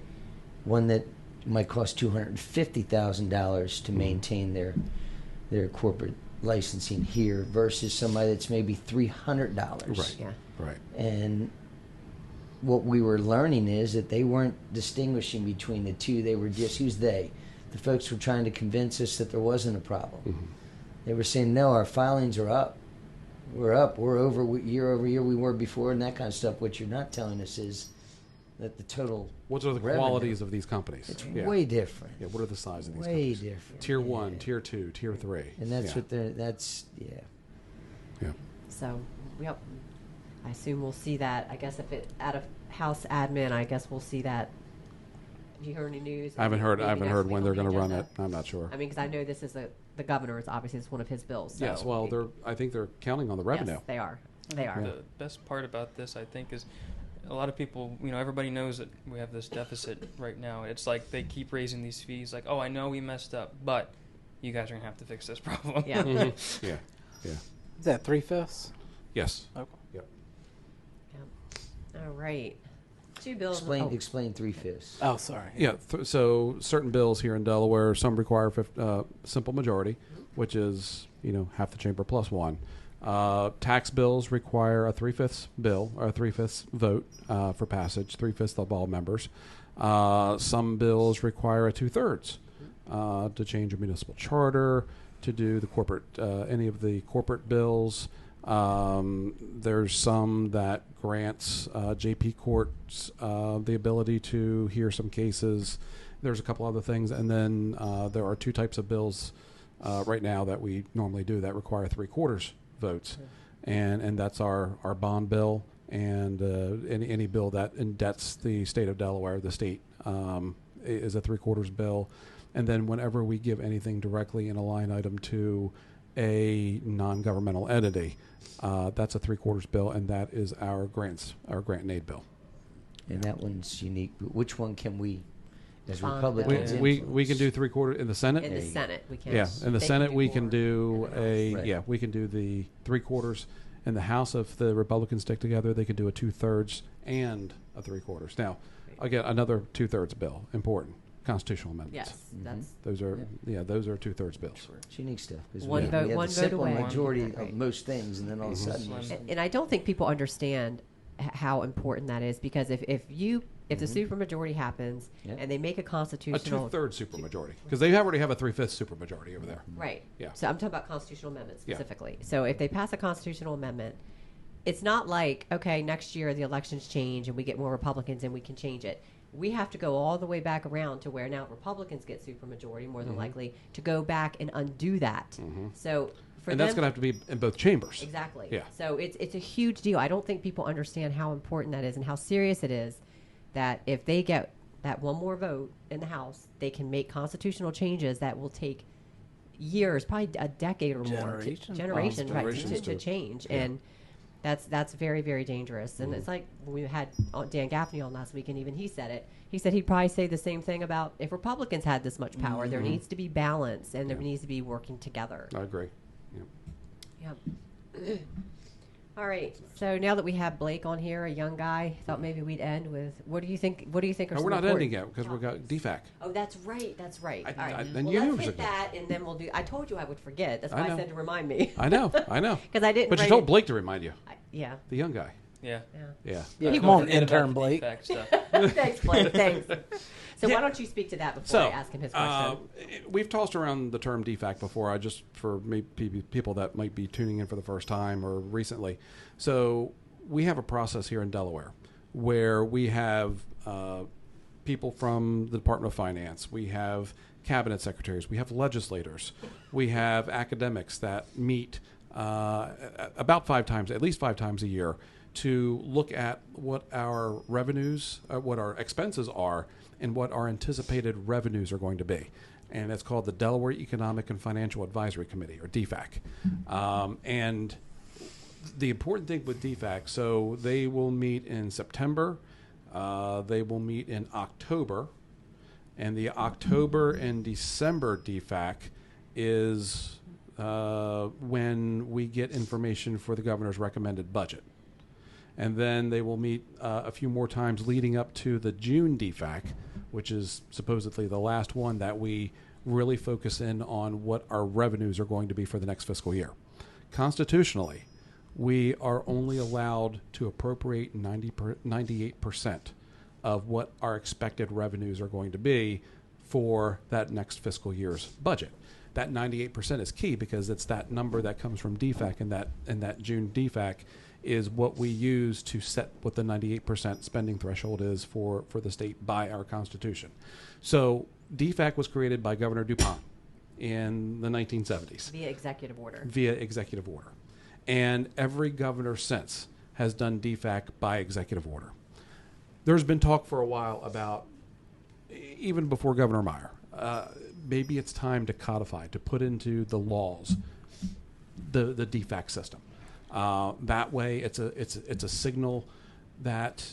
one that might cost $250,000 to maintain their corporate licensing here versus somebody that's maybe $300. Right. Yeah. Right. And what we were learning is that they weren't distinguishing between the two. They were just, who's they? The folks were trying to convince us that there wasn't a problem. Mm-hmm. They were saying, no, our filings are up. We're up. We're over year we were before, and that kind of stuff. What you're not telling us is that the total What are the revenue, qualities of these companies? it's Yeah. way different. Yeah, what are the size of these Way companies? different. Tier 1, Yeah. Tier 2, Tier 3. And that's Yeah. what that's, Yeah. So, yep. I assume we'll see that. I guess if it out of house admin, I guess we'll see that. Have you heard any news? I haven't heard Maybe next week when on they're the going to run agenda? it. I'm not sure. I mean, because I know this is the governor's. Obviously, it's one of his bills. So Yes, well, I think they're counting on the revenue. Yes, they are. They are. The best part about this, I think, is a lot of people, everybody knows that we have this deficit right now. It's like they keep raising these fees, like, oh, I know we messed up, but you guys are going to have to fix this problem. Yeah. Mhm. Yeah. Yeah. Is that 3/5? Yes. Okay. Yep. Yep. All right. Two bills. explain 3/5. Oh, sorry. Yeah. So certain bills here in Delaware, some require simple majority, which is half the chamber plus one. Tax bills require a 3/5 bill or a 3/5 vote for passage, 3/5 of all members. Some bills require a 2/3 to change a municipal charter, to do the corporate any of the corporate bills. There's some that grants JP courts the ability to hear some cases. There's a couple other things, and then there are two types of bills right now that we normally do that require 3/4 votes, and that's our bond bill and any bill that indebts the state of Delaware. The state is a 3/4 bill, and then whenever we give anything directly in a line item to a non-governmental entity, that's a 3/4 bill, and that is our grant and aid bill. And that one's unique. Which one can we, as Bond Republicans, bill. We can do 3/4 in the Senate. In the Senate, we can. Yeah, in the They Senate can we more can do in the House. Right. we can do the 3/4. In the House, if the Republicans stick together, they can do a 2/3 and a 3/4. Now, again, another 2/3 bill, important constitutional amendments. Yes, that's Those are those are 2/3 bills. It's unique stuff. 'Cause One we vote- have one the vote simple away. majority Right. of most things, and then all of a sudden, and I don't think people understand how important that is, because if the supermajority happens Yeah. and they make a A constitutional 2/3 supermajority, because they already have a 3/5 supermajority over there. right. Yeah. So I'm talking about constitutional amendments Yeah. specifically. So if they pass a constitutional amendment, it's not like, okay, next year the elections change and we get more Republicans and we can change it. We have to go all the way back around to where now Republicans get supermajority more than likely to go back and undo that. So for And them, that's going to have to be in both chambers. exactly. Yeah. So it's a huge deal. I don't think people understand how important that is and how serious it is that if they get that one more vote in the House, they can make constitutional changes that will take years, probably a decade or more, Generations. generations, right, Generations to to- change. yeah. And that's very, very dangerous. And it's like when we had Dan Gaffney on last week, and even he said it. He said he'd probably say the same thing about if Republicans had this much power. There needs to be balance, and there needs to be working together. I agree. Yeah. Yep. All right. So now that we have Blake on here, a young guy, thought maybe we'd end with what do you think? What do you think are No, some we're not important ending yet because we've got DFAC. Oh, that's right. That's right. All right. then well, you let's knew it was hit a- that, and then we'll do. I told you I would forget. That's I why I know. said to remind me. I know. Because I didn't. But you write told it- Blake to remind you, Yeah. the young guy. Yeah. Yeah. Yeah, Don't come on, forget about intern the Blake. defect stuff. Thanks, Blake. Thanks. So Yeah. why don't you speak to that before So, I ask him his question? we've tossed around the term DFAC before. I just for maybe people that might be tuning in for the first time or recently. So we have a process here in Delaware where we have people from the Department of Finance. We have cabinet secretaries. We have legislators. We have academics that meet about at least five times a year, to look at what our revenues, what our expenses are, and what our anticipated revenues are going to be. And it's called the Delaware Economic and Financial Advisory Committee, or DFAC. And the important thing with DFAC, so they will meet in September, they will meet in October, and the October and December DFAC is when we get information for the governor's recommended budget. And then they will meet a few more times leading up to the June DFAC, which is supposedly the last one that we really focus in on what our revenues are going to be for the next fiscal year. Constitutionally, we are only allowed to appropriate 98% of what our expected revenues are going to be for that next fiscal year's budget. That 98% is key because it's that number that comes from DFAC, and that June DFAC is what we use to set what the 98% spending threshold is for the state by our Constitution. So DFAC was created by Governor DuPont in the 1970s. Via executive order. Via executive order. And every governor since has done DFAC by executive order. There's been talk for a while about, even before Governor Meyer, maybe it's time to codify, to put into the laws the DFAC system. That way, it's a signal that,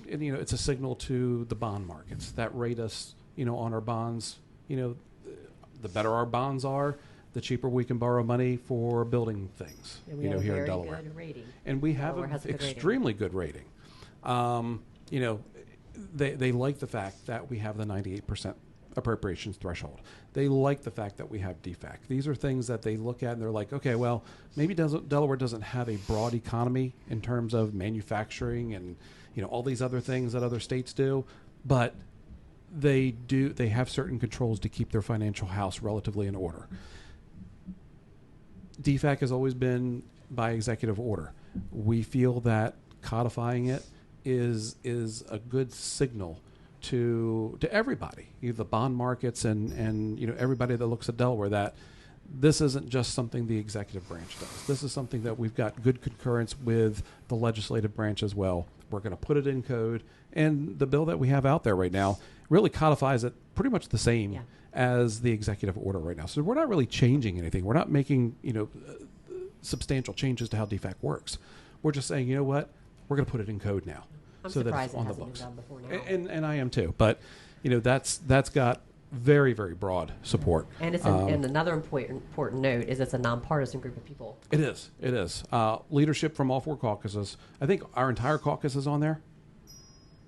it's a signal to the bond markets that rate us, on our bonds. The better our bonds are, the cheaper we can borrow money for building things. And we have a here very in Delaware. good rating. And we have Delaware an has a good rating. extremely good rating. They like the fact that we have the 98% appropriations threshold. They like the fact that we have DFAC. These are things that they look at and they're like, okay, well, maybe Delaware doesn't have a broad economy in terms of manufacturing and all these other things that other states do, but they have certain controls to keep their financial house relatively in order. DFAC has always been by executive order. We feel that codifying it is a good signal to everybody, the bond markets and everybody that looks at Delaware, that this isn't just something the executive branch does. This is something that we've got good concurrence with the legislative branch as well. We're going to put it in code, and the bill that we have out there right now really codifies it pretty much the same as the executive order right now. So we're not really changing anything. We're not making substantial changes to how DFAC works. We're just saying, what, we're going to put it in code now. I'm so that surprised it's on it the hasn't books. been done before now. And I am too. But that's got very, very broad support. And it's and another important note is it's a nonpartisan group of people. It is. Leadership from all four caucuses. I think our entire caucus is on there.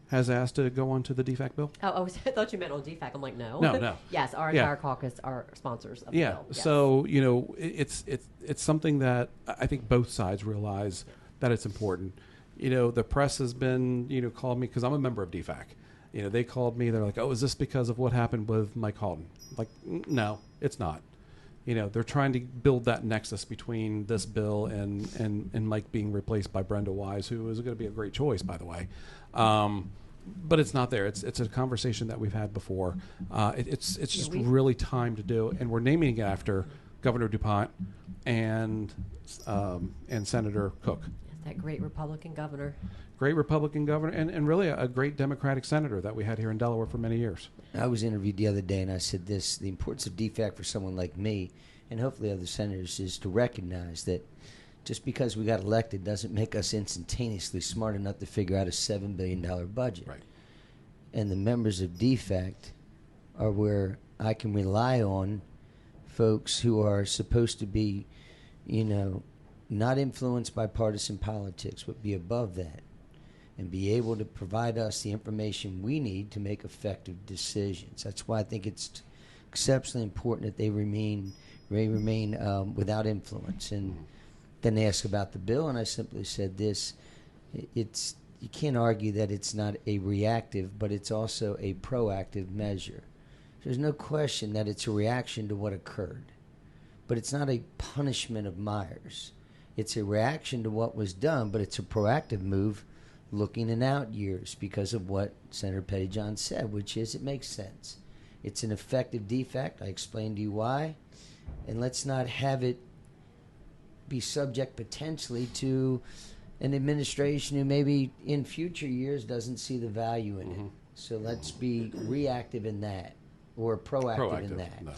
Has asked to go on to the DFAC bill. Oh, I thought you meant on DFAC. I'm like, no. No. Yes, our entire caucus are sponsors of the bill. Yes. So it's something that I think both sides realize that it's important. The press has been called me because I'm a member of DFAC. They called me. They're like, "Oh, is this because of what happened with Mike Halton?" Like, no, it's not. They're trying to build that nexus between this bill and Mike being replaced by Brenda Wise, who is going to be a great choice, by the way. But it's not there. It's a conversation that we've had before. It's just really time to do, and we're naming it after Governor DuPont and Senator Cook. That great Republican governor. Great Republican governor, and really a great Democratic senator that we had here in Delaware for many years. I was interviewed the other day, and I said this: the importance of DFAC for someone like me, and hopefully other senators, is to recognize that just because we got elected doesn't make us instantaneously smart enough to figure out a $7 billion budget. Right. And the members of DFAC are where I can rely on folks who are supposed to be, not influenced by partisan politics, but be above that and be able to provide us the information we need to make effective decisions. That's why I think it's exceptionally important that they remain without influence. And then they asked about the bill, and I simply said this: you can't argue that it's not a reactive, but it's also a proactive measure. There's no question that it's a reaction to what occurred, but it's not a punishment of Myers. It's a reaction to what was done, but it's a proactive move looking in out years because of what Senator Pettyjohn said, which is it makes sense. It's an effective defect. I explained to you why. And let's not have it be subject potentially to an administration who maybe in future years doesn't see the value in it. So let's be reactive in that or proactive in that. No.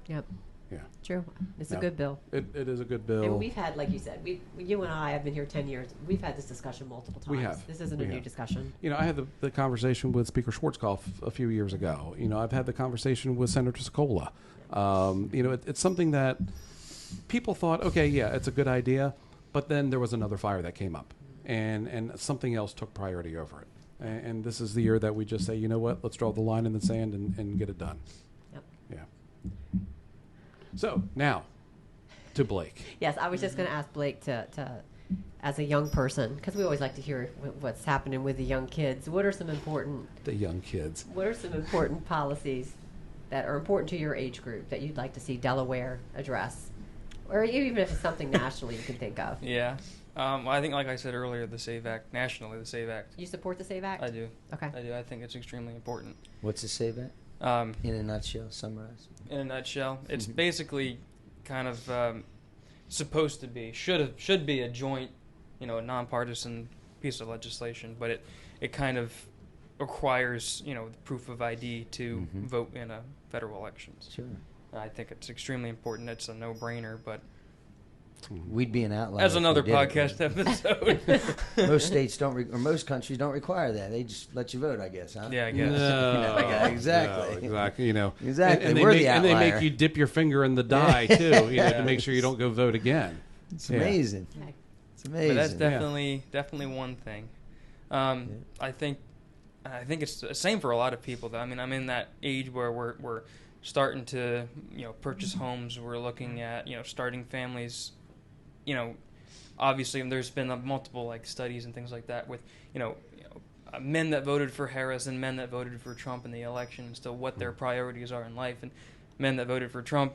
Yep. Yeah. True. It's a good bill. It is a good bill. And we've had, like you said, you and I have been here 10 years. We've had this discussion multiple times. We have. This isn't a new discussion. You know, I had the conversation with Speaker Schwarzkopf a few years ago. You know, I've had the conversation with Senator Sokola. You know, it's something that people thought, okay, yeah, it's a good idea, but then there was another fire that came up, and something else took priority over it. And this is the year that we just say, you know what, let's draw the line in the sand and get it done. Yep. Yeah. So now to Blake. Yes, I was just going to ask Blake to as a young person, because we always like to hear what's happening with the young kids. What are some important policies that are important to your age group that you'd like to see Delaware address, or even if it's something nationally you can think of? Yeah. I think, like I said earlier, the SAVE Act, nationally, the SAVE Act. You support the SAVE Act? I do. Okay. I do. I think it's extremely important. What's the SAVE Act? In a nutshell, summarize. In a nutshell, it's basically kind of supposed to be, should be a joint, a nonpartisan piece of legislation, but it kind of requires, the proof of ID to vote in a federal elections. Sure. I think it's extremely important. It's a no-brainer, but we'd be an outlier. As another podcast episode. Most states or most countries don't require that. They just let you vote, I guess, huh? Yeah, I guess. No, exactly. No, exactly. Exactly. And We're the outlier. and they make you dip your finger in the die too, to make sure you don't go vote again. It's amazing. Okay. It's amazing. But that's definitely one thing. I think it's the same for a lot of people. Though. I mean, I'm in that age where we're starting to purchase homes. We're looking at starting families. Obviously there's been multiple studies and things like that with men that voted for Harris and men that voted for Trump in the election, and still what their priorities are in life. And men that voted for Trump,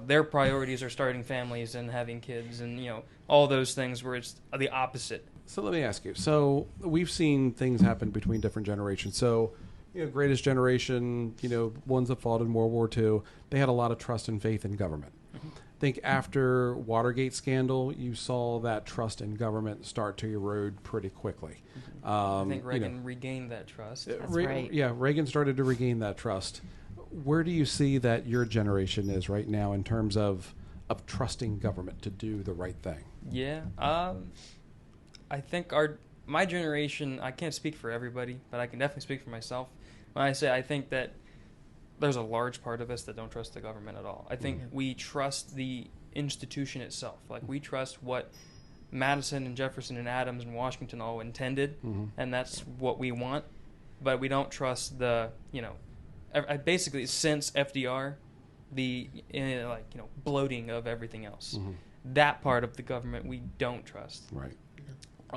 their priorities are starting families and having kids and all those things where it's the opposite. So let me ask you. So we've seen things happen between different generations. So greatest generation, ones that fought in World War II, they had a lot of trust and faith in government. I think after Watergate scandal, you saw that trust in government start to erode pretty quickly. I think Reagan regained that trust. That's right. Yeah, Reagan started to regain that trust. Where do you see that your generation is right now in terms of trusting government to do the right thing? Yeah, I think my generation, I can't speak for everybody, but I can definitely speak for myself. When I say I think that there's a large part of us that don't trust the government at all. I think we trust the institution itself. Like, we trust what Madison and Jefferson and Adams and Washington all intended, and that's what we want. But we don't trust basically since FDR, the bloating of everything else. That part of the government we don't trust. Right.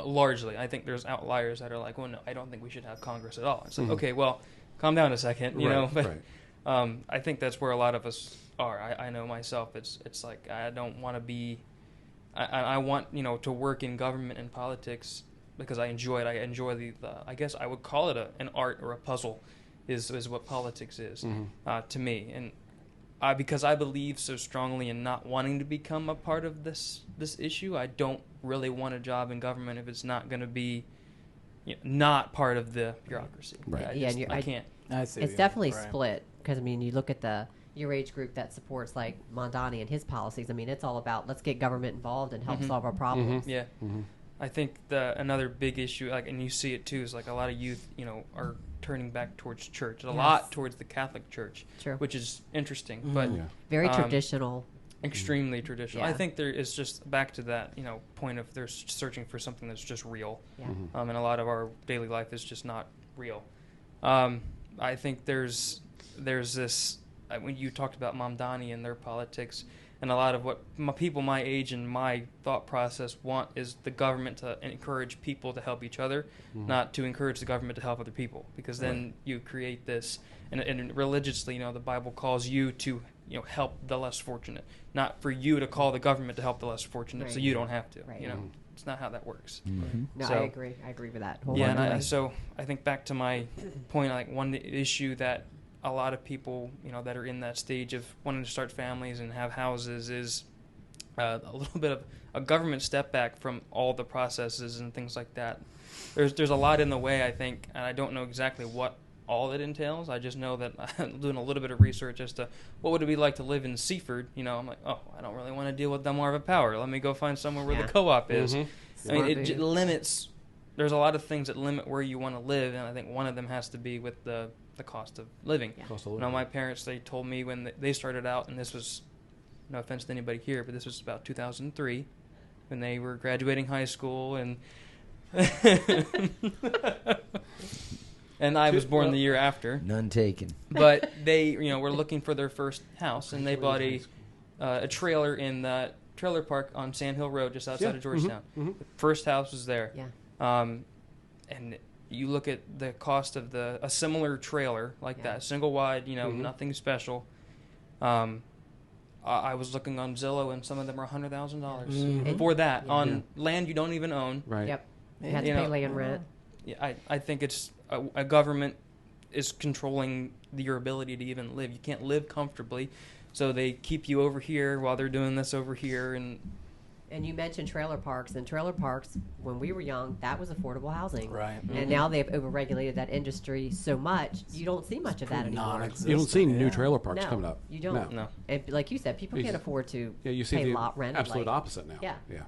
Largely. I think there's outliers that are like, well, no, I don't think we should have Congress at all. It's like, okay, well, calm down a second, but I think that's where a lot of us are. I know myself. It's like I don't want to be. I want to work in government and politics because I enjoy it. I enjoy the I guess I would call it an art or a puzzle, is what politics is to me. And because I believe so strongly in not wanting to become a part of this issue, I don't really want a job in government if it's not going to be not part of the bureaucracy. Right. I can't. I see. It's definitely split, because you look at your age group that supports like Mondani and his policies. It's all about let's get government involved and help solve our problems. Yeah. I think another big issue, and you see it too, is like a lot of youth, are turning back towards church, a lot towards the Catholic Church, True. which is interesting. But very traditional. extremely traditional. Yeah. I think there is just back to that, point of they're searching for something that's just real. Yeah. And a lot of our daily life is just not real. I think there's this, when you talked about Mamdani and their politics, and a lot of what people my age and my thought process want is the government to encourage people to help each other, not to encourage the government to help other people, because then you create this, and religiously, the Bible calls you to help the less fortunate, not for you to call the government to help the less fortunate, so Right. you don't have to. Right. It's not how that works. No, So- I agree. I agree with that. Yeah, and wholeheartedly. so I think back to my point, like one issue that a lot of people, that are in that stage of wanting to start families and have houses is a little bit of a government step back from all the processes and things like that. There's a lot in the way, I think, and I don't know exactly what all it entails. I just know that I'm doing a little bit of research as to what would it be like to live in Seaford. I'm like, I don't really want to deal with Delmarva Power. Let me go find somewhere where Yeah. the co-op is. I Smart mean, move. it limits. There's a lot of things that limit where you want to live, and I think one of them has to be with the cost of living. Yeah. Cost of Now, living. my parents, they told me when they started out, and this was, no offense to anybody here, but this was about 2003, when they were graduating high school, and and I was born the year after. None taken. But they, were looking for their first house, and they bought a trailer in the trailer park on Sand Hill Road, just outside of Georgetown. The first house was there. Yeah. And you look at the cost of a similar trailer like that, single wide, nothing special. I was looking on Zillow, and some of them are $100,000 for that on land you don't even own. Right. Yep. You have to pay land rent. Yeah, I think it's a government is controlling your ability to even live. You can't live comfortably, so they keep you over here while they're doing this over here. And you mentioned trailer parks, and trailer parks, when we were young, that was affordable housing. Right. And now they've overregulated that industry so much, you don't see much of that anymore. Non-existent. You don't see new Yeah. trailer parks No, coming up. you don't. No. And like you said, people You can't see- afford to Yeah, you see pay the lot rent. absolute like, opposite now. Yeah. Yeah.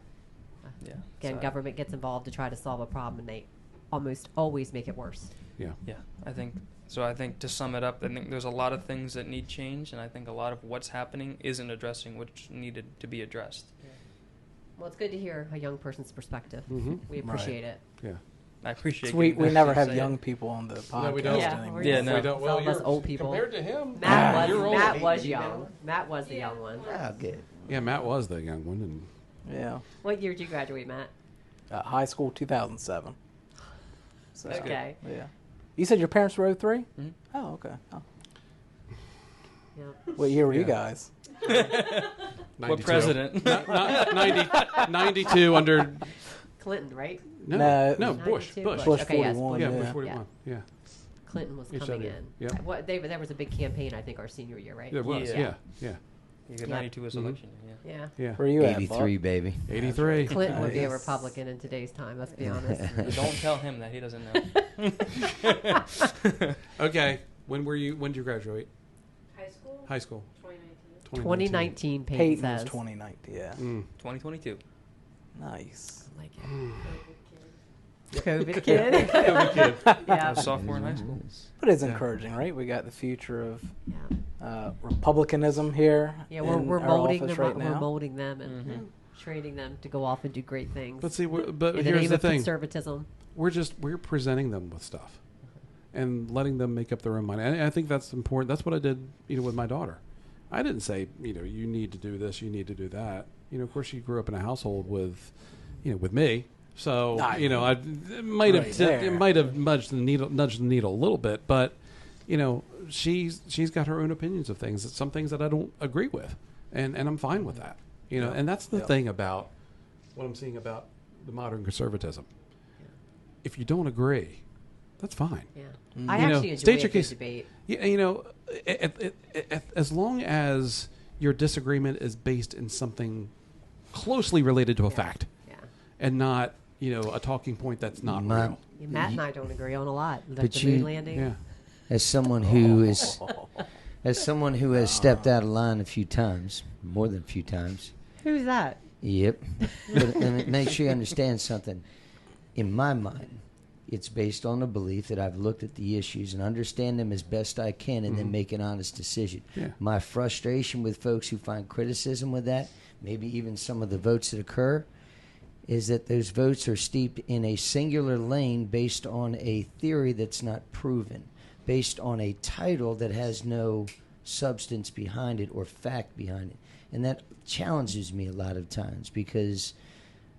Yeah. Again, So- government gets involved to try to solve a problem, and they almost always make it worse. Yeah. Yeah, I think so. I think to sum it up, I think there's a lot of things that need change, and I think a lot of what's happening isn't addressing which needed to be addressed. Well, it's good to hear a young person's perspective. Mhm. We appreciate it. Yeah. I appreciate. We getting that never to have say it. young people on the podcast No, we don't. Yeah, anymore. we're Yeah, just no. We don't. some of us old people. Compared to him, Matt you're was, old. Matt was young. Matt was the young one. Oh, good. Yeah, Matt was the young one, and Yeah. What year did you graduate, Matt? High school 2007. So, Okay. Yeah. You said your parents were 03? Mhm. Oh, okay. Oh. Yeah. What year were you Yeah. guys? 92. What president? Not 92 under. Clinton, right? No, No. Bush. 92 Bush. Bush Okay, yes, 41. Yeah, Yeah. Bush 41. Yeah. Clinton was Each coming other. in. Yeah. What, there was a big campaign, I think, our senior year, right? It was. Yeah. Yeah. Yeah. You got Yeah. 92 was Mhm. election. Yeah. Yeah. Yeah. Where you at, 83, Buck? baby. 83. Clinton would be a Nice. Republican in today's time, let's be honest. Don't tell him that, he doesn't know. Okay. When did you graduate? High school, High school. 2019. 2019, Peyton Peyton says. was 2019. Yeah. 2022. Nice. Like it. COVID COVID kid. kid. COVID kid. I Yeah. was a sophomore in high school. But it's Yeah. encouraging, right? We got the future of Yeah. Republicanism here. Yeah, we're in our molding office them. right We're now. molding them and Mhm. training them to go off and do great things. But see, but in the here's name the of thing: conservatism. we're presenting them with stuff, and letting them make up their own mind. And I think that's important. That's what I did, with my daughter. I didn't say, you need to do this, you need to do that. Of course, she grew up in a household with, with me. So Ah, it might have right there. it might have nudged the needle a little bit, but she's got her own opinions of things. Some things that I don't agree with, and I'm fine with that. And that's the Yep. thing about what I'm seeing about the modern conservatism. If you don't agree, that's fine. Yeah. Mm. I You know, actually enjoy state a your good case. debate. As long as your disagreement is based in something closely related to a Yeah. fact, Yeah. and not a talking point that's not My- real. Yeah, Matt and I don't agree on a lot. Like But the moon you- landing. Yeah. As someone who has stepped out of line a few times, more than a few times. Who's that? Yep. But make sure you understand something. In my mind, It's based on the belief that I've looked at the issues and understand them as best I can and then make an honest decision. Yeah. My frustration with folks who find criticism with that, maybe even some of the votes that occur, is that those votes are steeped in a singular lane based on a theory that's not proven, based on a title that has no substance behind it or fact behind it. And that challenges me a lot of times because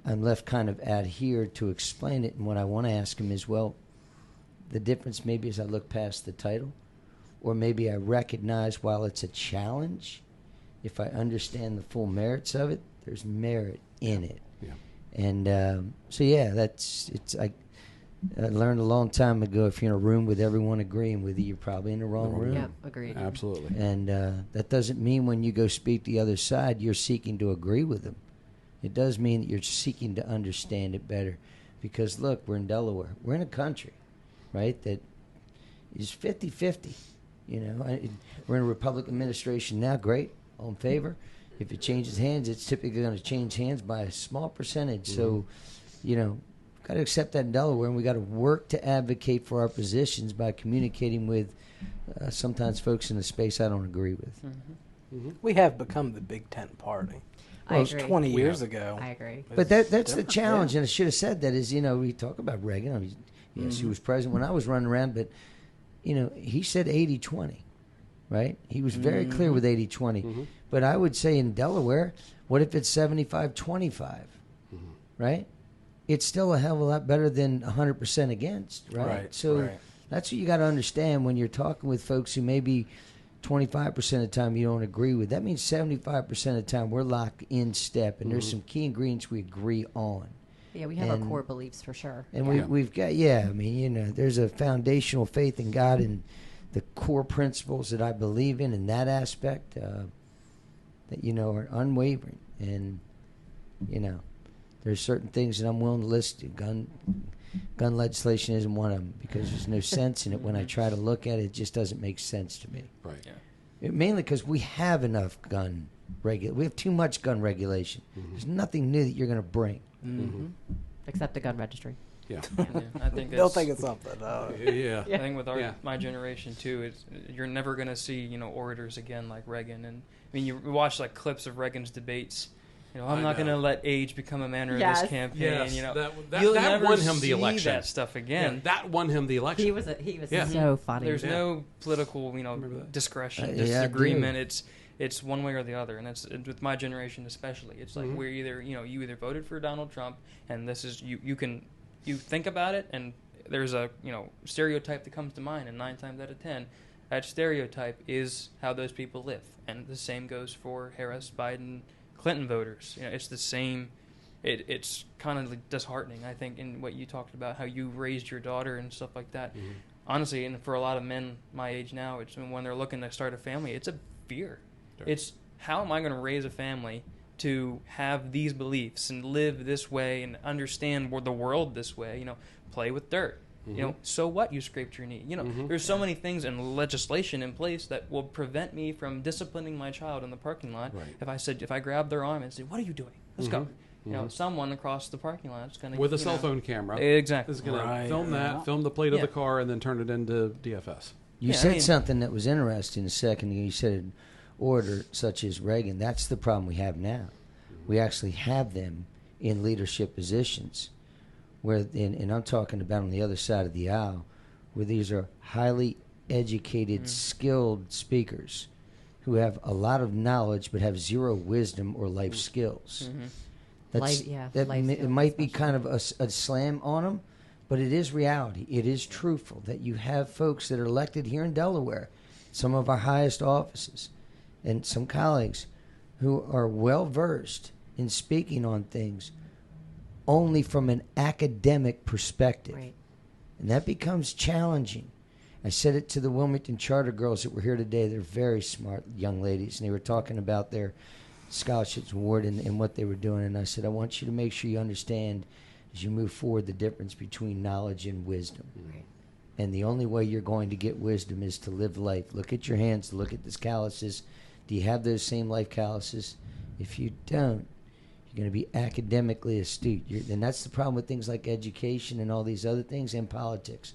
I'm left kind of out here to explain it. And what I want to ask him is, well, the difference maybe is I look past the title, or maybe I recognize while it's a challenge, if I understand the full merits of it, there's merit in it. Yeah. And so, yeah, I learned a long time ago, if you're in a room with everyone agreeing with you, you're probably in the wrong room. Yeah, agreed. Absolutely. And that doesn't mean when you go speak the other side, you're seeking to agree with them. It does mean that you're seeking to understand it better. Because, look, we're in Delaware. We're in a country, right, that is 50-50. You know, we're in a Republican administration now. Great. All in favor. If it changes hands, it's typically going to change hands by a small percentage. So, you know, got to accept that in Delaware, and we got to work to advocate for our positions by communicating with sometimes folks in the space I don't agree with. We have become the Big Tent party. I Well, agree. 20 years ago. I agree. But that's the different, challenge, yeah. and I should have said that is, you know, we talk about Reagan. I mean, yes, he was president when I was running around, but, you know, he said 80-20, right? He was very clear with 80-20. But I would say in Delaware, what if it's 75-25, right? It's still a hell of a lot better than 100% against, right? Right, So right. that's what you got to understand when you're talking with folks who maybe 25% of the time you don't agree with. That means 75% of the time we're locked in step, and there's some key ingredients we agree on. Yeah, we have our And- core beliefs for sure. And Yeah. we've got, I mean, you know, there's a foundational faith in God and the core principles that I believe in that aspect that, you know, are unwavering. And, you know, there's certain things that I'm willing to listen to. Gun legislation isn't one of them because there's no sense in it. When I try to look at it, it just doesn't make sense to me. Right. Mainly because we have enough gun we have too much gun regulation. There's nothing new that you're going to bring. Except the gun registry. Yeah. Yeah, I think They'll that's, think it's something. Yeah. I think with Yeah. my generation too, you're never going to see, you know, orators again like Reagan. And I mean, you watch like clips of Reagan's debates. You know, I'm I not going to know. let age become a manner of Yes. this campaign. Yes, You know, that you'll that never won him the see election. that stuff again. Yeah, that won him the election. He was Yeah. so funny. There's Yeah. no political, you Remember know, that? discretion, Yeah, I do. disagreement. It's one way or the other, and it's with my generation especially. It's like we're either, you know, you either voted for Donald Trump, and this is you think about it, and there's a, you know, stereotype that comes to mind, and 9 times out of 10, that stereotype is how those people live, and the same goes for Harris, Biden, Clinton voters. You know, it's the same. It's kind of like disheartening, I think, in what you talked about, how you raised your daughter and stuff like that. Honestly, and for a lot of men my age now, it's when they're looking to start a family, it's a fear. Sure. It's how am I going to raise a family to have these beliefs and live this way and understand the world this way? You know, play with dirt. You know, so what? You scraped your knee. You know, there's so many things and legislation in place that will prevent me from disciplining my child in the parking lot. Right. If I grab their arm and say, "What are you doing? Let's go." You know, someone across the parking lot is going to With a cell phone camera. Exactly. Is going Right. to film that, Yeah. film the plate of Yeah. the car, and then turn it into DFS. You Yeah, I said mean- something that was interesting a second ago. You said an orator such as Reagan. That's the problem we have now. We actually have them in leadership positions, where, and I'm talking about on the other side of the aisle, where these are highly educated, skilled speakers who have a lot of knowledge but have zero wisdom or life skills. Life- yeah, That life it skills might be especially. kind of a slam on them, but it is reality. It is truthful that you have folks that are elected here in Delaware, some of our highest offices, and some colleagues who are well versed in speaking on things only from an academic perspective. Right. And that becomes challenging. I said it to the Wilmington Charter girls that were here today. They're very smart young ladies, and they were talking about their scholarships award and what they were doing. And I said, I want you to make sure you understand as you move forward the difference between knowledge and wisdom. Right. And the only way you're going to get wisdom is to live life. Look at your hands, look at these calluses. Do you have those same life calluses? If you don't, you're You're going to be academically astute. And that's the problem with things like education and all these other things and politics.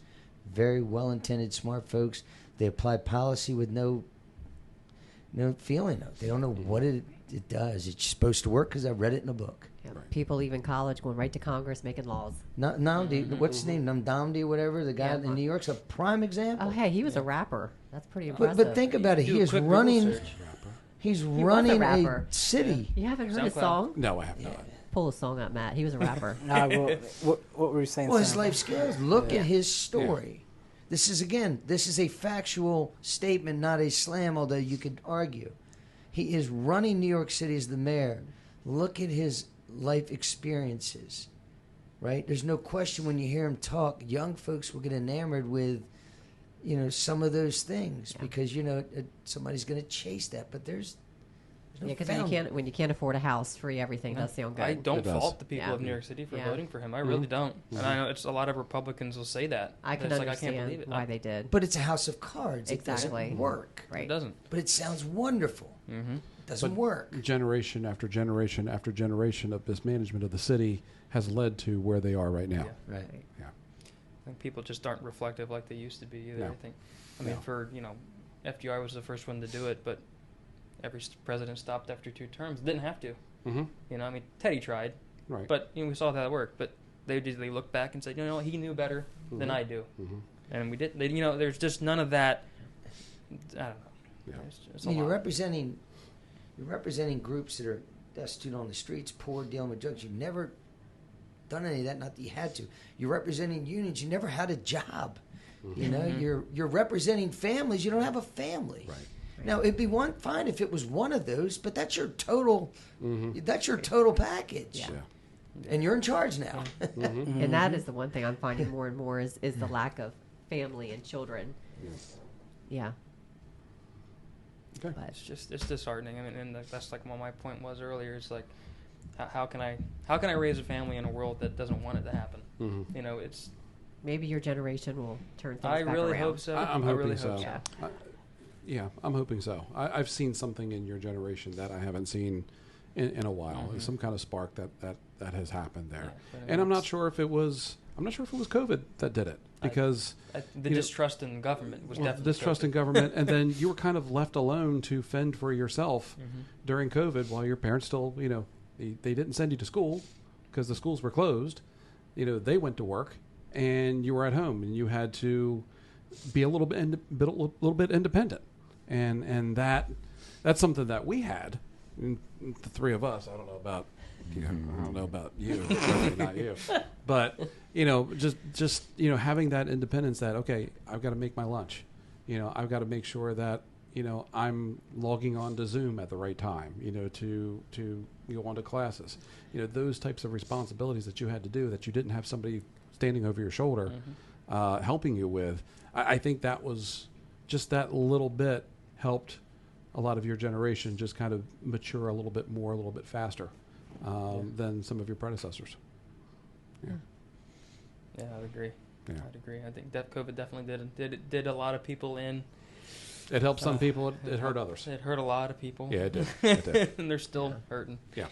Very well-intended, smart folks. They apply policy with no feeling of it. They don't know what it does. It's supposed to work because I read it in a book. Yeah, people leaving college, going right to Congress, making laws. Namdi, what's his name? Namdi or whatever, the guy in New York's a prime example. Oh, hey, he was a rapper. That's pretty impressive. But think about it. Do He a is quick Google running. search. He's was a running rapper. a city. You haven't heard his SoundCloud. song? No, I have not. Pull a song up, Matt. He was a rapper. What were you saying? Well, his Sam? life skills. Look at his story. This is a factual statement, not a slam, although you could argue. He is running New York City as the mayor. Look at his life experiences, right? There's no question when you hear him talk, young folks will get enamored with, some of those things because, somebody's going to chase that. But there's no Yeah, because found- when you can't afford a house, free everything does sound good. I don't It does. fault the people Yeah. of New York City for Yeah. voting for him. I really don't. And I know it's a lot of Republicans will say that. I can It's understand I can't believe it. why they did. But it's a house of cards. It Exactly. doesn't work. Right. It doesn't. But it sounds wonderful. Mm-hmm. It doesn't But work. Generation after generation after generation of mismanagement of the city has led to where they are right now. Yeah. Right. Yeah. I think people just aren't reflective like they used to be either. No. I mean, No. FDR was the first one to do it, but every president stopped after 2 terms. Didn't have to. Mm-hmm. Teddy tried, Right. but we saw that work. But they usually look back and say, he knew better than I do, and we did. There's just none of that. I don't know. Yeah. It's a You're lot. representing groups that are destitute on the streets, poor, dealing with drugs. You've never done any of that. Not that you had to. You're representing unions. You never had a job. You're representing families. You don't have a family. Right. Now it'd be fine if it was one of those, but that's your total. That's your total package. Yeah. And you're in charge now. And that is the one thing I'm finding more and more is the lack of family and children. Yeah. Okay. But It's disheartening. I mean, and that's like what my point was earlier. It's like, how can I raise a family in a world that doesn't want it to happen? It's. maybe your generation will turn things I back really around. hope so. I'm I hoping really so. hope so. Yeah. Yeah, I'm hoping so. I've seen something in your generation that I haven't seen in a while. There's some kind of spark that has happened there, and I'm not sure if it was COVID that did it because The distrust in government was definitely distrust in government, and then you were kind of left alone to fend for yourself during COVID while your parents still, they didn't send you to school because the schools were closed. They went to work, and you were at home, and you had to be a little bit independent, and that's something that we had, the 3 of us. I don't know about you, certainly not you, but just having that independence that okay, I've got to make my lunch, I've got to make sure that I'm logging on to Zoom at the right time, to go on to classes, those types of responsibilities that you had to do that you didn't have somebody standing over your shoulder helping you with. I think that was just that little bit helped a lot of your generation just kind of mature a little bit more, a little bit faster than some of your predecessors. Yeah. Yeah, I'd agree. Yeah. I'd agree. I think COVID definitely did a lot of people in. It helped some people. It hurt others. It hurt a lot of people. Yeah, it did. It did. And they're still hurting. Yeah.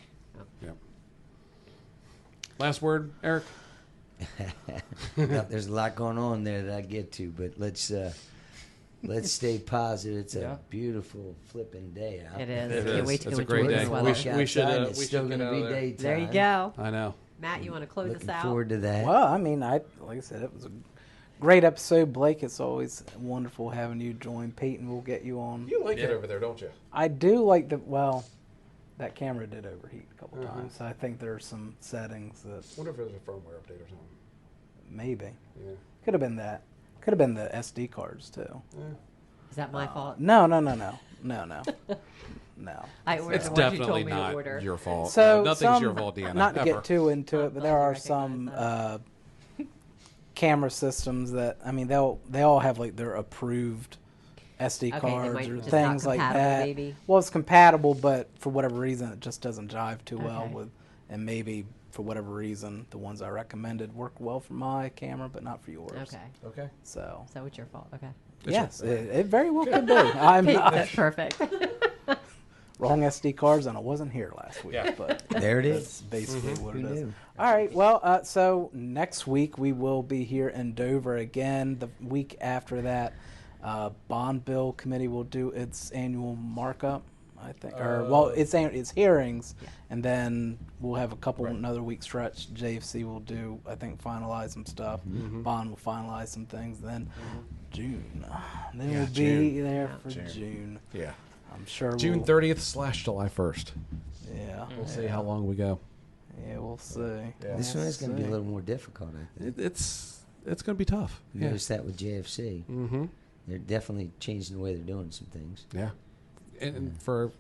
Yeah. Last word, Eric? No, there's a lot going on there that I get to, but let's stay positive. It's a beautiful flipping day out. It is. It Can't is. wait to It's go a great enjoy day. this Walk weather. We should, outside and we it's should still get going to out be of there. daytime. There you go. I know. Matt, you want to close Looking us out? forward to that. Well, I mean, like I said, it was a great episode, Blake. It's always wonderful having you join. Peyton will get you on. You like it over there, don't you? I do like that camera did overheat a couple times. So I think there's some settings that Wonder if there's a firmware update or something. maybe Yeah. could have been that. Could have been the SD cards too. Is that my fault? No. No. I ordered It's the ones you definitely told me to not order. your fault. So Nothing's your fault, Deanna. Not to ever. get too into it, but there glad you are some recognize camera systems that they all have like their approved SD Okay, they cards might or just things not like compatible, that. maybe. Well, it's compatible, but for whatever reason, it just doesn't jive too well Okay. with. And maybe for whatever reason, the ones I recommended work well for my camera, but not for yours. Okay. Okay. So So it's your fault. Okay. yes, it very well could be. I'm Pete, not. that's perfect. wrong SD cards, and I wasn't here last week. Yeah. But There it that's is. basically what it Who is. knew? All right. Well, so next week we will be here in Dover again. The week after that, Bond Bill Committee will do its annual markup, I think. It's hearings, and then we'll have a couple another week stretch. JFC will do, I think, finalize some stuff. Bond will finalize some things. Then June. Then we'll be there for June. Yeah. I'm sure June 30th / July 1st. Yeah. We'll see how long we go. Yeah, we'll see. Yeah. This one is going to be a little more difficult, I think. It's going to be tough. You noticed that with JFC. Mm-hmm. They're definitely changing the way they're doing some things. Yeah. And for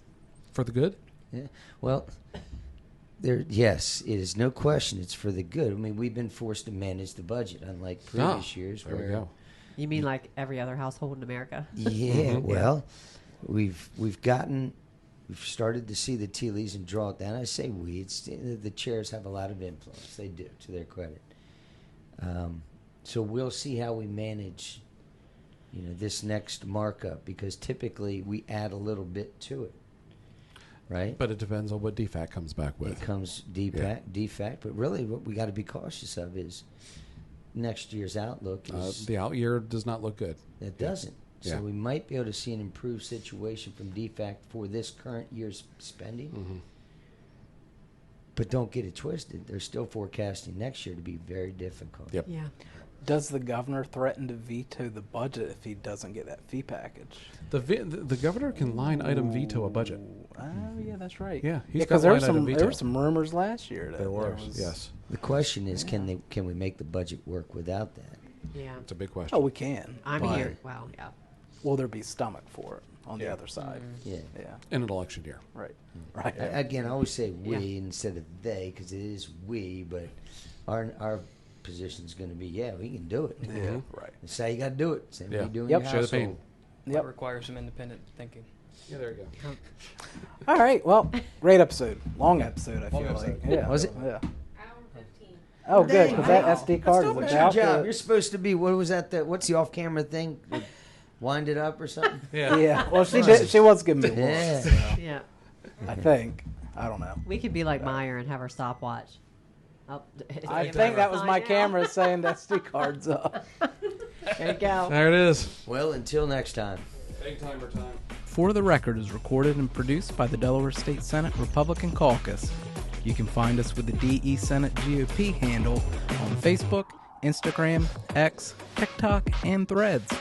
the good? Yeah. Well, yes, it is no question. It's for the good. I mean, we've been forced to manage the budget, unlike previous years. There we go. You mean like every other household in America? Yeah. Well, we've started to see the tea leaves and draw it down. I say we. It's the chairs have a lot of influence. They do, to their credit. So we'll see how we manage, this next markup, because typically we add a little bit to it, right? But it depends on what DFAC comes back with. It comes DFAC, but really what we got to be cautious of is next year's outlook. The out year does not look good. It doesn't. So Yeah. we might be able to see an improved situation from DFAC for this current year's spending. Mm-hmm. But don't get it twisted. They're still forecasting next year to be very difficult. Yep. Yeah. Does the governor threaten to veto the budget if he doesn't get that fee package? The governor can line item veto a budget. Oh, yeah, that's right. Yeah, he's because got there line item veto. were some rumors last year that There were. was. Yes. The question is, can we make the budget work without that? Yeah. It's a big question. Oh, we can. I'm but here. Well, yeah. Will there be stomach for it on the Yeah. other side? Yeah. Yeah. In an election year. Right. Right. Again, I always say we instead of they, because it is we, but our position is going to be, we can do it. Yeah. Right. That's how you got to do it. Same way Yeah. you do in Yep. your Show the pain. household. That Yep. requires some independent thinking. Yeah, there you go. All right. Well, great episode. Long episode, I Long feel episode. like. Yeah. Was it? Yeah. Hour and 15. Oh, good. Dang, Because that wow. SD card is Good about job. to. You're supposed to be, what was that? What's the off-camera thing? Wind it up or something? Yeah. Well, she did. She was giving me a look. Yeah. So, Yeah. I think. I don't know. We could be like Meyer and have our stopwatch. Oh, I think that was my camera saying that SD card's up. There you go. There it is. Well, until next time. Big timer time. For the Record is recorded and produced by the Delaware State Senate Republican Caucus. You can find us with the DE Senate GOP handle on Facebook, Instagram, X, TikTok, and Threads.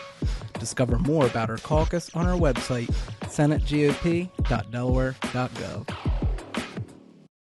Discover more about our caucus on our website, senategop.delaware.gov.